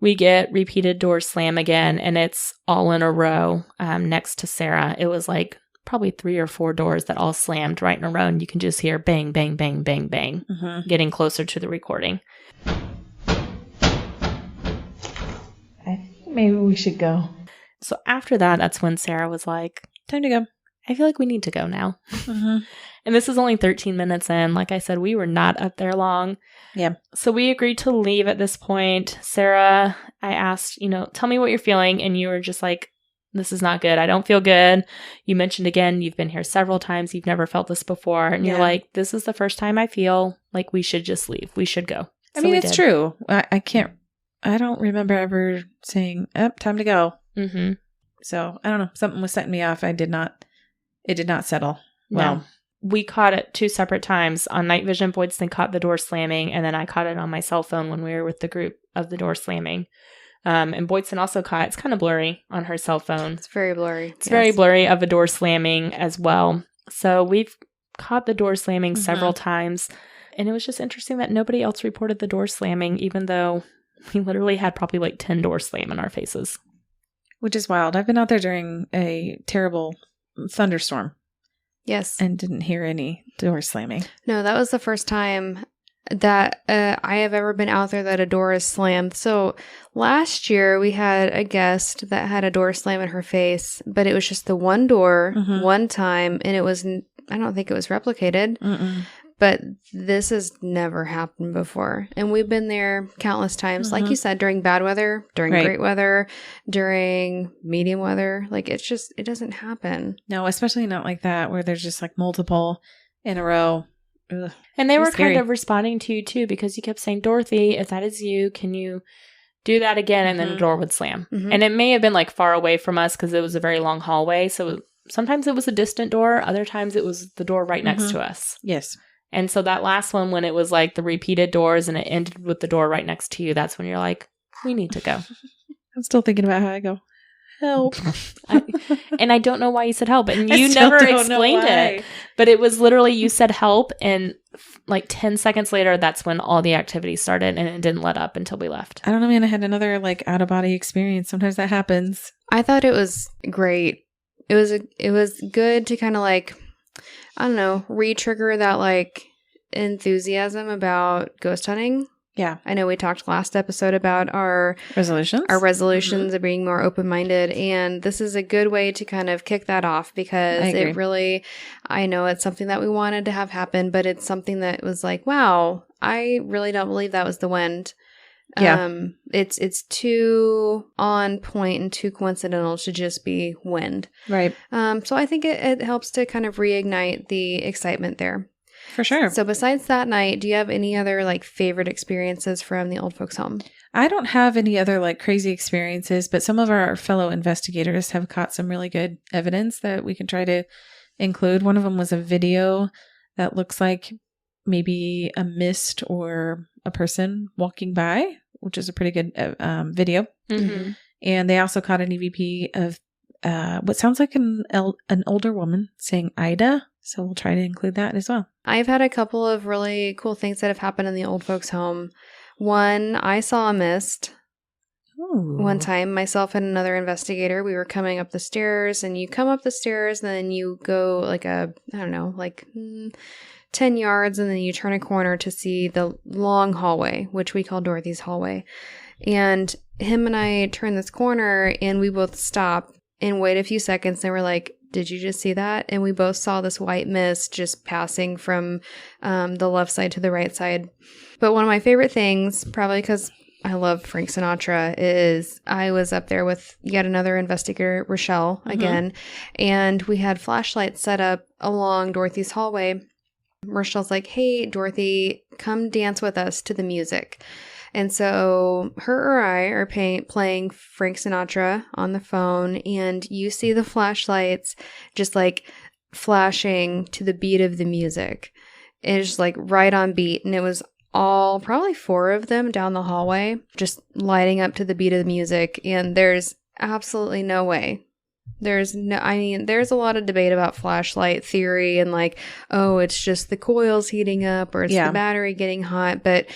we get repeated doors slam again. And it's all in a row next to Sarah. It was like probably 3 or 4 doors that all slammed right in a row. And you can just hear bang, bang, bang, bang, bang, getting closer to the recording.
Maybe we should go.
So after that, that's when Sarah was like,
Time to go.
I feel like we need to go now. And this is only 13 minutes in. Like I said, we were not up there long.
Yeah.
So we agreed to leave at this point. Sarah, I asked, tell me what you're feeling. And you were just like, this is not good. I don't feel good. You mentioned again, you've been here several times. You've never felt this before. And you're like, this is the first time I feel like we should just leave. We should go.
I mean, it's true. I don't remember ever saying, time to go.
Mm-hmm.
So I don't know. Something was setting me off. It did not settle. Well,
no. We caught it 2 separate times. On night vision, Boydson caught the door slamming, and then I caught it on my cell phone when we were with the group of the door slamming. And Boydson also caught, it's kind of blurry on her cell phone.
It's very blurry.
It's very blurry of a door slamming as well. So we've caught the door slamming several times. And it was just interesting that nobody else reported the door slamming, even though we literally had probably like 10 doors slam in our faces.
Which is wild. I've been out there during a terrible thunderstorm.
Yes.
And didn't hear any door slamming.
No, that was the first time that I have ever been out there that a door is slammed. So last year we had a guest that had a door slam in her face, but it was just the one door, one time, and I don't think it was replicated. But this has never happened before. And we've been there countless times. Like you said, during bad weather, during great weather, during medium weather. Like, it doesn't happen.
No, especially not like that where there's just like multiple in a row. Ugh.
And they
It
were
was scary.
kind of responding to you too, because you kept saying, Dorothy, if that is you, can you do that again? And then the door would slam.
Mhm.
And it may have been like far away from us because it was a very long hallway. So sometimes it was a distant door. Other times it was the door right next to us.
Yes.
And so that last one, when it was like the repeated doors and it ended with the door right next to you, that's when you're like, we need to go.
I'm still thinking about how I go, help.
And I don't know why you said help. And
I
you
still
never
don't know
explained
why.
it. But it was literally you said help. And like 10 seconds later, that's when all the activity started. And it didn't let up until we left.
I don't know, man. I had another like out of body experience. Sometimes that happens.
I thought it was great. It was good to kind of like, I don't know, re-trigger that like enthusiasm about ghost hunting.
Yeah.
I know we talked last episode about our
Resolutions?
resolutions of being more open-minded, and this is a good way to kind of kick that off because
I agree.
it really, I know it's something that we wanted to have happen, but it's something that was like, wow, I really don't believe that was the wind.
Yeah.
It's too on point and too coincidental to just be wind.
Right.
So I think it helps to kind of reignite the excitement there.
For sure.
So besides that night, do you have any other like favorite experiences from the old folks home?
I don't have any other like crazy experiences, but some of our fellow investigators have caught some really good evidence that we can try to include. One of them was a video that looks like maybe a mist or a person walking by, which is a pretty good video.
Mm-hmm.
And they also caught an EVP of what sounds like an older woman saying Ida. So we'll try to include that as well.
I've had a couple of really cool things that have happened in the old folks home. One, I saw a mist.
Ooh.
One time, myself and another investigator, we were coming up the stairs, and you come up the stairs, and then you go like 10 yards, and then you turn a corner to see the long hallway, which we call Dorothy's hallway. And him and I turn this corner, and we both stop and wait a few seconds, and we're like, did you just see that? And we both saw this white mist just passing from the left side to the right side. But one of my favorite things, probably because I love Frank Sinatra, is I was up there with yet another investigator, Rochelle, again, and we had flashlights set up along Dorothy's hallway. Rochelle's like, hey, Dorothy, come dance with us to the music. And so her or I are playing Frank Sinatra on the phone, and you see the flashlights just like flashing to the beat of the music. It's just like right on beat. And it was all, probably 4 of them down the hallway, just lighting up to the beat of the music. And there's absolutely no way. There's a lot of debate about flashlight theory and like, oh, it's just the coils heating up or it's the battery getting hot. But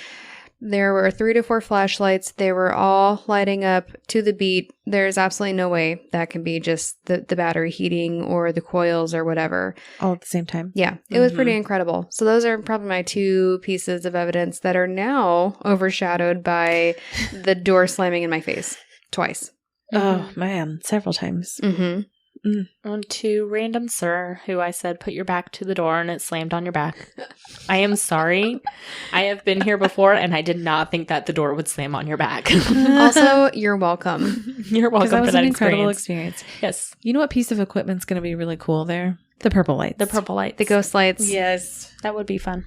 there were 3 to 4 flashlights. They were all lighting up to the beat. There's absolutely no way that can be just the battery heating or the coils or whatever.
All at the same time.
Yeah, it was pretty incredible. So those are probably my 2 pieces of evidence that are now overshadowed by the door slamming in my face twice.
Oh, man. Several times.
Mm-hmm.
On to random sir, who I said, put your back to the door, and it slammed on your back. I am sorry. I have been here before, and I did not think that the door would slam on your back.
Also, you're welcome.
You're welcome
That
for
was
that
an incredible experience.
Yes.
You know what piece of equipment's going to be really cool there? The purple lights.
The purple lights.
The ghost lights.
Yes.
That would be fun.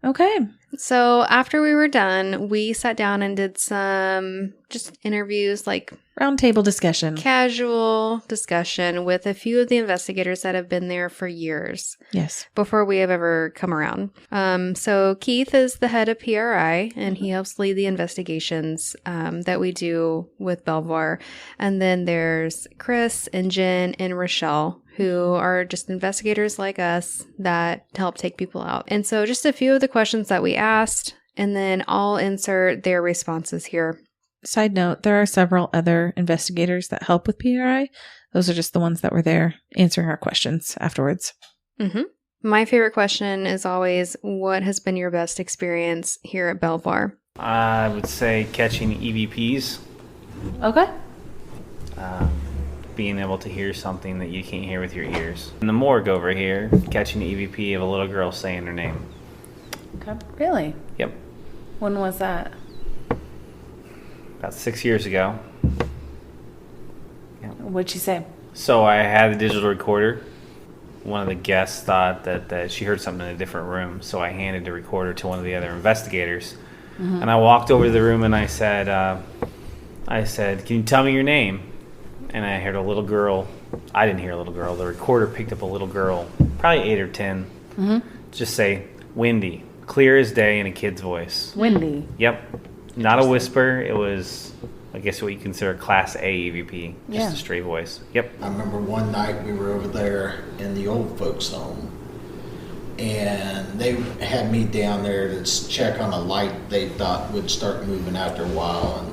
Okay.
So after we were done, we sat down and did some just interviews, like
Roundtable discussion.
casual discussion with a few of the investigators that have been there for years
Yes.
before we have ever come around. So Keith is the head of PRI, and he helps lead the investigations that we do with Belvoir. And then there's Chris and Jen and Rochelle, who are just investigators like us that help take people out. And so just a few of the questions that we asked, and then I'll insert their responses here.
Side note, there are several other investigators that help with PRI. Those are just the ones that were there answering our questions afterwards.
Mm-hmm. My favorite question is always, what has been your best experience here at Belvoir?
I would say catching EVPs.
Okay.
Being able to hear something that you can't hear with your ears. In the morgue over here, catching an EVP of a little girl saying her name.
Okay. Really?
Yep.
When was that?
About 6 years ago.
What'd she say?
So I had the digital recorder, one of the guests thought that she heard something in a different room, so I handed the recorder to one of the other investigators. And I walked over to the room and I said, "Can you tell me your name?" And I heard a little girl. I didn't hear a little girl. The recorder picked up a little girl, probably 8 or 10, just say, "Wendy," clear as day in a kid's voice.
Wendy.
Yep. Not a whisper. It was, I guess, what you consider a Class A EVP. Just a straight voice. Yep.
I remember one night we were over there in the old folks' home, and they had me down there to check on a light they thought would start moving after a while, and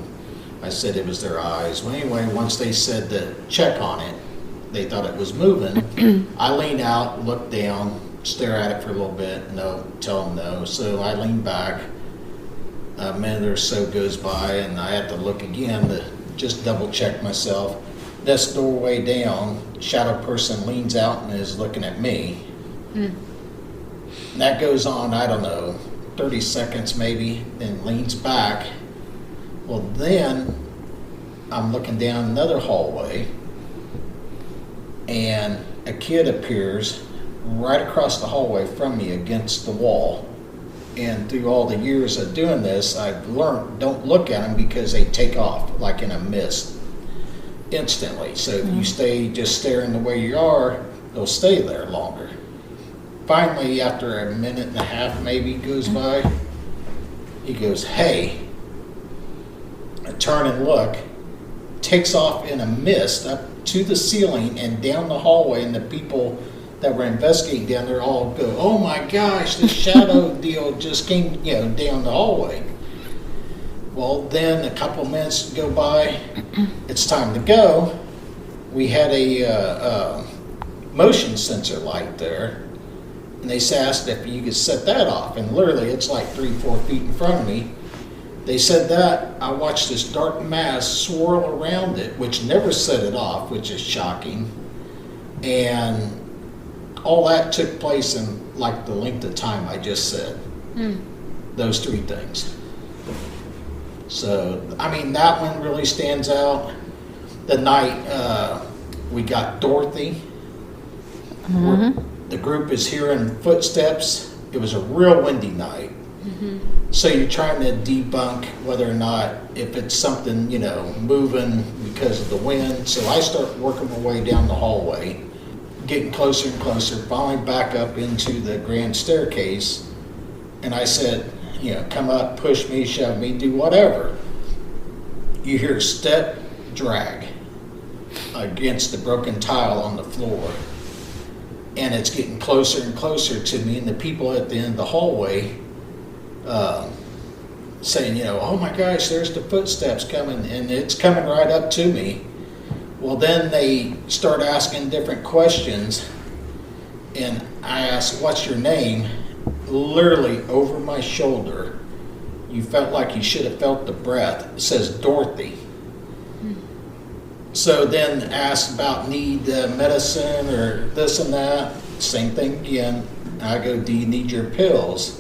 I said it was their eyes. Well, anyway, once they said to check on it, they thought it was moving. I lean out, look down, stare at it for a little bit, no, tell them no. So I lean back. A minute or so goes by, and I have to look again to just double check myself. This doorway down, shadow person leans out and is looking at me. And that goes on, I don't know, 30 seconds maybe, then leans back. Well, then I'm looking down another hallway, and a kid appears right across the hallway from me against the wall. And through all the years of doing this, I've learned, don't look at them because they take off like in a mist instantly. So if you stay just staring the way you are, they'll stay there longer. Finally, after a minute and a half maybe goes by, he goes, "Hey." I turn and look, takes off in a mist up to the ceiling and down the hallway, and the people that were investigating down there all go, "Oh my gosh, this shadow deal just came, down the hallway." Well, then a couple minutes go by, it's time to go. We had a motion sensor light there, and they asked if you could set that off, and literally it's like 3-4 feet in front of me. They said that. I watched this dark mass swirl around it, which never set it off, which is shocking. And all that took place in like the length of time I just said. Those 3 things. So, I mean, that one really stands out. The night we got Dorothy. The group is hearing footsteps. It was a real windy night. So you're trying to debunk whether or not, if it's something, moving because of the wind. So I start working my way down the hallway, getting closer and closer, finally back up into the grand staircase. And I said, come up, push me, shove me, do whatever. You hear step, drag against the broken tile on the floor. And it's getting closer and closer to me, and the people at the end of the hallway saying, "Oh my gosh, there's the footsteps coming," and it's coming right up to me. Well, then they start asking different questions, and I asked, "What's your name?" Literally over my shoulder, you felt like you should have felt the breath. It says Dorothy. So then asked about need medicine or this and that. Same thing again. I go, "Do you need your pills?"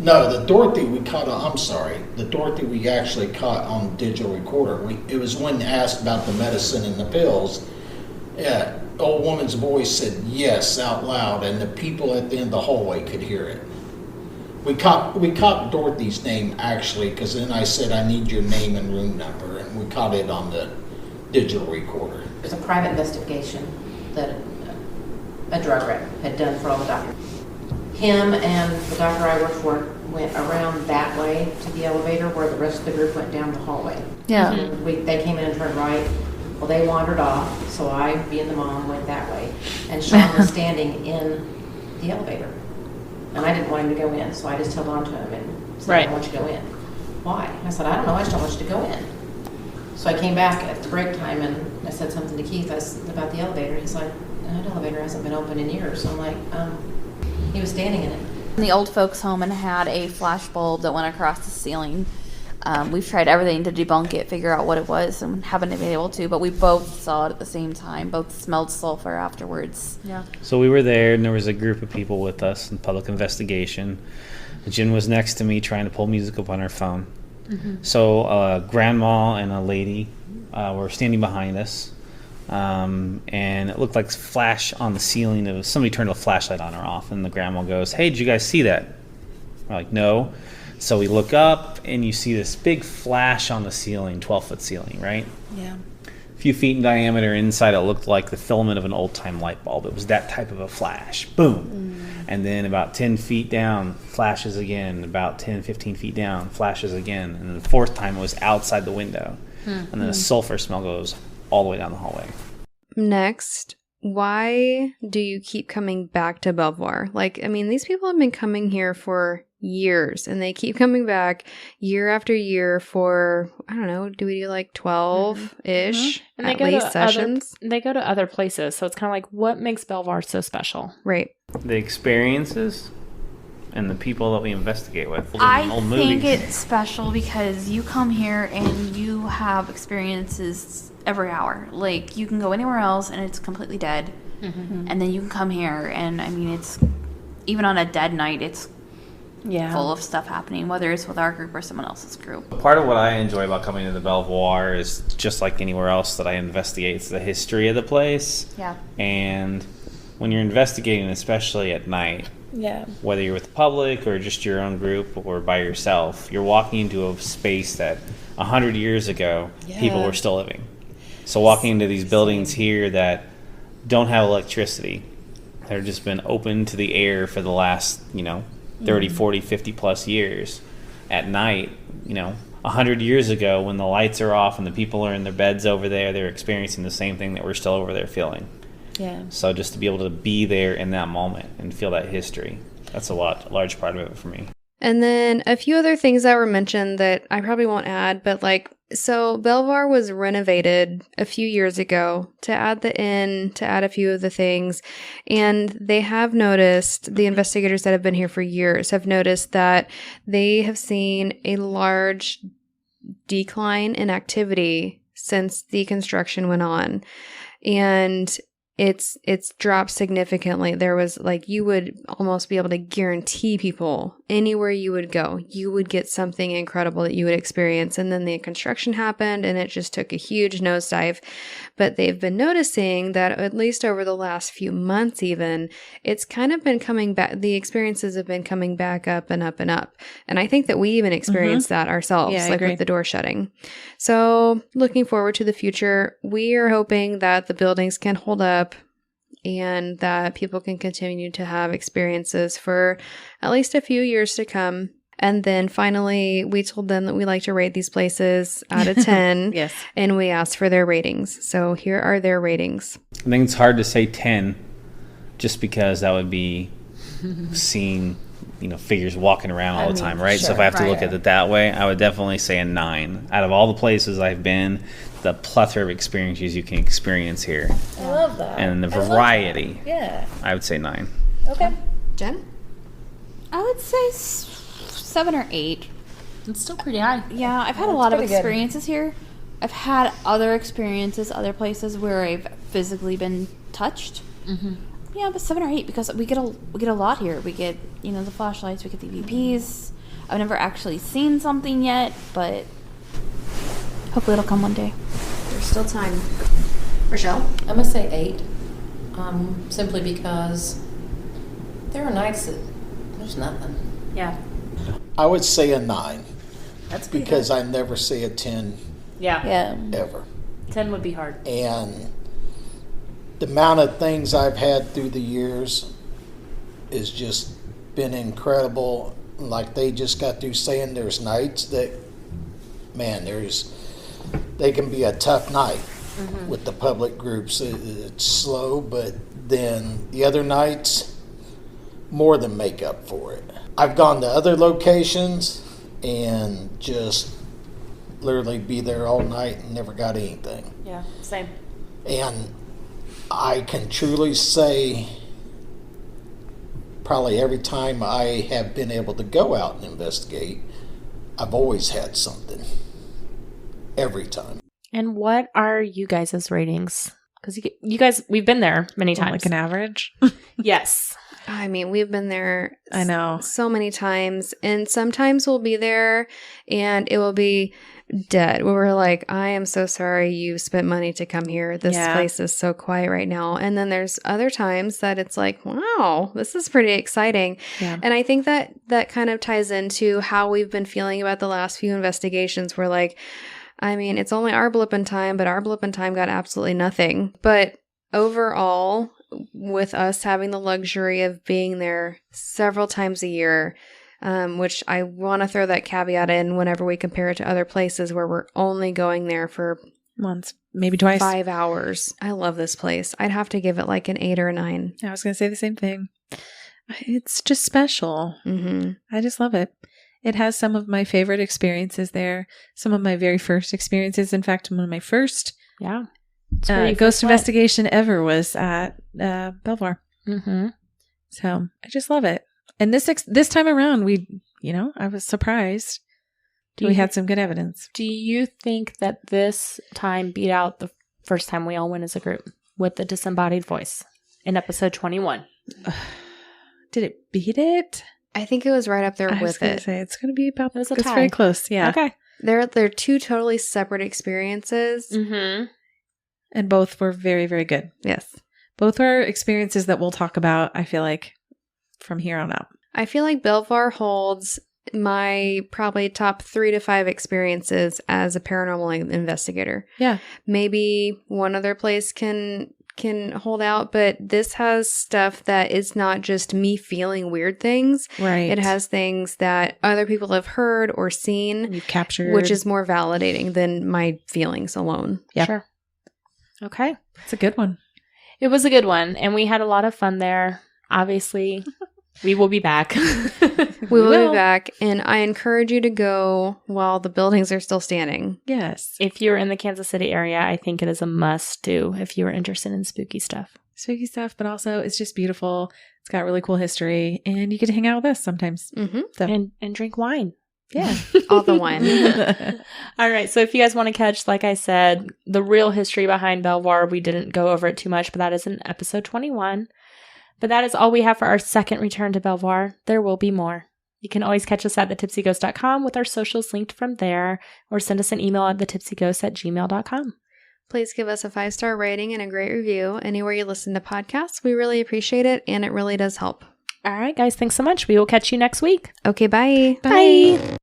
No, the Dorothy we caught the Dorothy we actually caught on digital recorder. It was when asked about the medicine and the pills. Old woman's voice said yes out loud, and the people at the end of the hallway could hear it. We caught Dorothy's name actually, because then I said, "I need your name and room number," and we caught it on the digital recorder.
There's a private investigation that a drug rep had done for all the doctors. Him and the doctor I worked for went around that way to the elevator where the rest of the group went down the hallway.
Yeah.
They came in and turned right. Well, they wandered off, so I, being the mom, went that way. And Sean was standing in the elevator. And I didn't want him to go in, so I just held on to him and said, "I don't want you to go in." "Why?" I said, "I don't know, I just don't want you to go in." So I came back at the break time and I said something to Keith about the elevator. He's like, "That elevator hasn't been open in years." So I'm like, he was standing in it.
In the old folks' home and had a flash bulb that went across the ceiling. We've tried everything to debunk it, figure out what it was, and haven't been able to, but we both saw it at the same time. Both smelled sulfur afterwards.
Yeah.
So we were there, and there was a group of people with us in public investigation. Jen was next to me trying to pull music up on her phone. So grandma and a lady were standing behind us. And it looked like flash on the ceiling. It was somebody turned a flashlight on or off, and the grandma goes, "Hey, did you guys see that?" We're like, "No." So we look up, and you see this big flash on the ceiling, 12-foot ceiling, right?
Yeah.
A few feet in diameter. Inside, it looked like the filament of an old-time light bulb. It was that type of a flash. Boom. And then about 10 feet down, flashes again. About 10, 15 feet down, flashes again. And then the fourth time, it was outside the window. And then a sulfur smell goes all the way down the hallway.
Next, why do you keep coming back to Belvoir? Like, I mean, these people have been coming here for years, and they keep coming back year after year for, I don't know, do we do like 12-ish
And they
at
go
least
to
sessions?
They go to other places, so it's kind of like, what makes Belvoir so special?
Right.
The experiences and the people that we investigate with.
I
Old
think
movies.
it's special because you come here and you have experiences every hour. Like, you can go anywhere else and it's completely dead. And then you can come here and, I mean, it's, even on a dead night, it's full of stuff happening, whether it's with our group or someone else's group.
Part of what I enjoy about coming to the Belvoir is just like anywhere else that I investigate, it's the history of the place.
Yeah.
And when you're investigating, especially at night, whether you're with the public or just your own group or by yourself, you're walking into a space that 100 years ago people were still living. So walking into these buildings here that don't have electricity, they've just been open to the air for the last 30, 40, 50 plus years. At night, 100 years ago, when the lights are off and the people are in their beds over there, they're experiencing the same thing that we're still over there feeling.
Yeah.
So just to be able to be there in that moment and feel that history, that's a large part of it for me.
And then a few other things that were mentioned that I probably won't add, but so Belvoir was renovated a few years ago to add the inn, to add a few of the things. And they have noticed, the investigators that have been here for years have noticed that they have seen a large decline in activity since the construction went on. And it's dropped significantly. There was you would almost be able to guarantee people anywhere you would go, you would get something incredible that you would experience. And then the construction happened and it just took a huge nosedive. But they've been noticing that at least over the last few months even, it's kind of been coming back. The experiences have been coming back up and up and up. And I think that we even experienced that ourselves, with the door shutting. So looking forward to the future, we are hoping that the buildings can hold up and that people can continue to have experiences for at least a few years to come. And then finally, we told them that we like to rate these places out of 10.
Yes.
And we asked for their ratings. So here are their ratings.
I think it's hard to say 10 just because that would be seeing, figures walking around all the time, right? So if I have to look at it that way, I would definitely say a 9. Out of all the places I've been, the plethora of experiences you can experience here.
I love that.
And the variety.
Yeah.
I would say 9.
Okay.
Jen?
I would say 7 or 8.
It's still pretty high.
Yeah, I've had a lot of experiences here. I've had other experiences, other places where I've physically been touched. Yeah, but 7 or 8 because we get a lot here. We get the flashlights, we get the EVPs. I've never actually seen something yet, but hopefully it'll come one day.
There's still time. Rochelle? I'm going to say 8. Simply because there are nights that there's nothing.
Yeah.
I would say a 9
That's
because I never see a 10
Yeah.
ever.
10 would be hard.
And the amount of things I've had through the years has just been incredible. Like they just got through saying there's nights that, man, they can be a tough night with the public groups. It's slow, but then the other nights more than make up for it. I've gone to other locations and just literally be there all night and never got anything.
Yeah, same.
And I can truly say probably every time I have been able to go out and investigate, I've always had something. Every time.
And what are you guys' ratings? Because you guys, we've been there many times.
Like an average?
Yes.
I mean, we've been there
I know.
so many times, and sometimes we'll be there and it will be dead. We were like, I am so sorry you spent money to come here. This place is so quiet right now. And then there's other times that it's like, wow, this is pretty exciting.
Yeah.
And I think that kind of ties into how we've been feeling about the last few investigations. We're like, I mean, it's only our blip in time, but our blip in time got absolutely nothing. But overall, with us having the luxury of being there several times a year, which I want to throw that caveat in whenever we compare it to other places where we're only going there for
once, maybe twice,
5 hours. I love this place. I'd have to give it like an 8 or a 9.
I was going to say the same thing. It's just special.
Mm-hmm.
I just love it. It has some of my favorite experiences there. Some of my very first experiences. In fact, one of my first ghost investigation ever was at Belvoir.
Mm-hmm.
So I just love it. And this time around, I was surprised. We had some good evidence.
Do you think that this time beat out the first time we all went as a group with the disembodied voice in episode 21?
Did it beat it?
I think it was right up there with it.
I was going to say, it's going to be about,
it's
very close. Yeah.
Okay.
They're two totally separate experiences.
Mm-hmm.
And both were very, very good.
Yes.
Both are experiences that we'll talk about, I feel like, from here on out.
I feel like Belvoir holds my probably top 3 to 5 experiences as a paranormal investigator.
Yeah.
Maybe one other place can hold out, but this has stuff that is not just me feeling weird things.
Right.
It has things that other people have heard or seen.
You've captured.
Which is more validating than my feelings alone.
Yeah.
Sure. Okay.
It's a good one.
It was a good one, and we had a lot of fun there. Obviously, we will be back.
We will be back, and I encourage you to go while the buildings are still standing.
Yes.
If you're in the Kansas City area, I think it is a must-do if you are interested in spooky stuff.
Spooky stuff, but also it's just beautiful. It's got really cool history, and you get to hang out with us sometimes.
Mm-hmm.
So.
And drink wine.
Yeah.
All the wine.
All right. So if you guys want to catch, like I said, the real history behind Belvoir, we didn't go over it too much, but that is in episode 21. But that is all we have for our second return to Belvoir. There will be more. You can always catch us at thetipsyghost.com with our socials linked from there, or send us an email at thetipsyghost@gmail.com.
Please give us a 5-star rating and a great review anywhere you listen to podcasts. We really appreciate it, and it really does help.
All right, guys. Thanks so much. We will catch you next week.
Okay, bye.
Bye.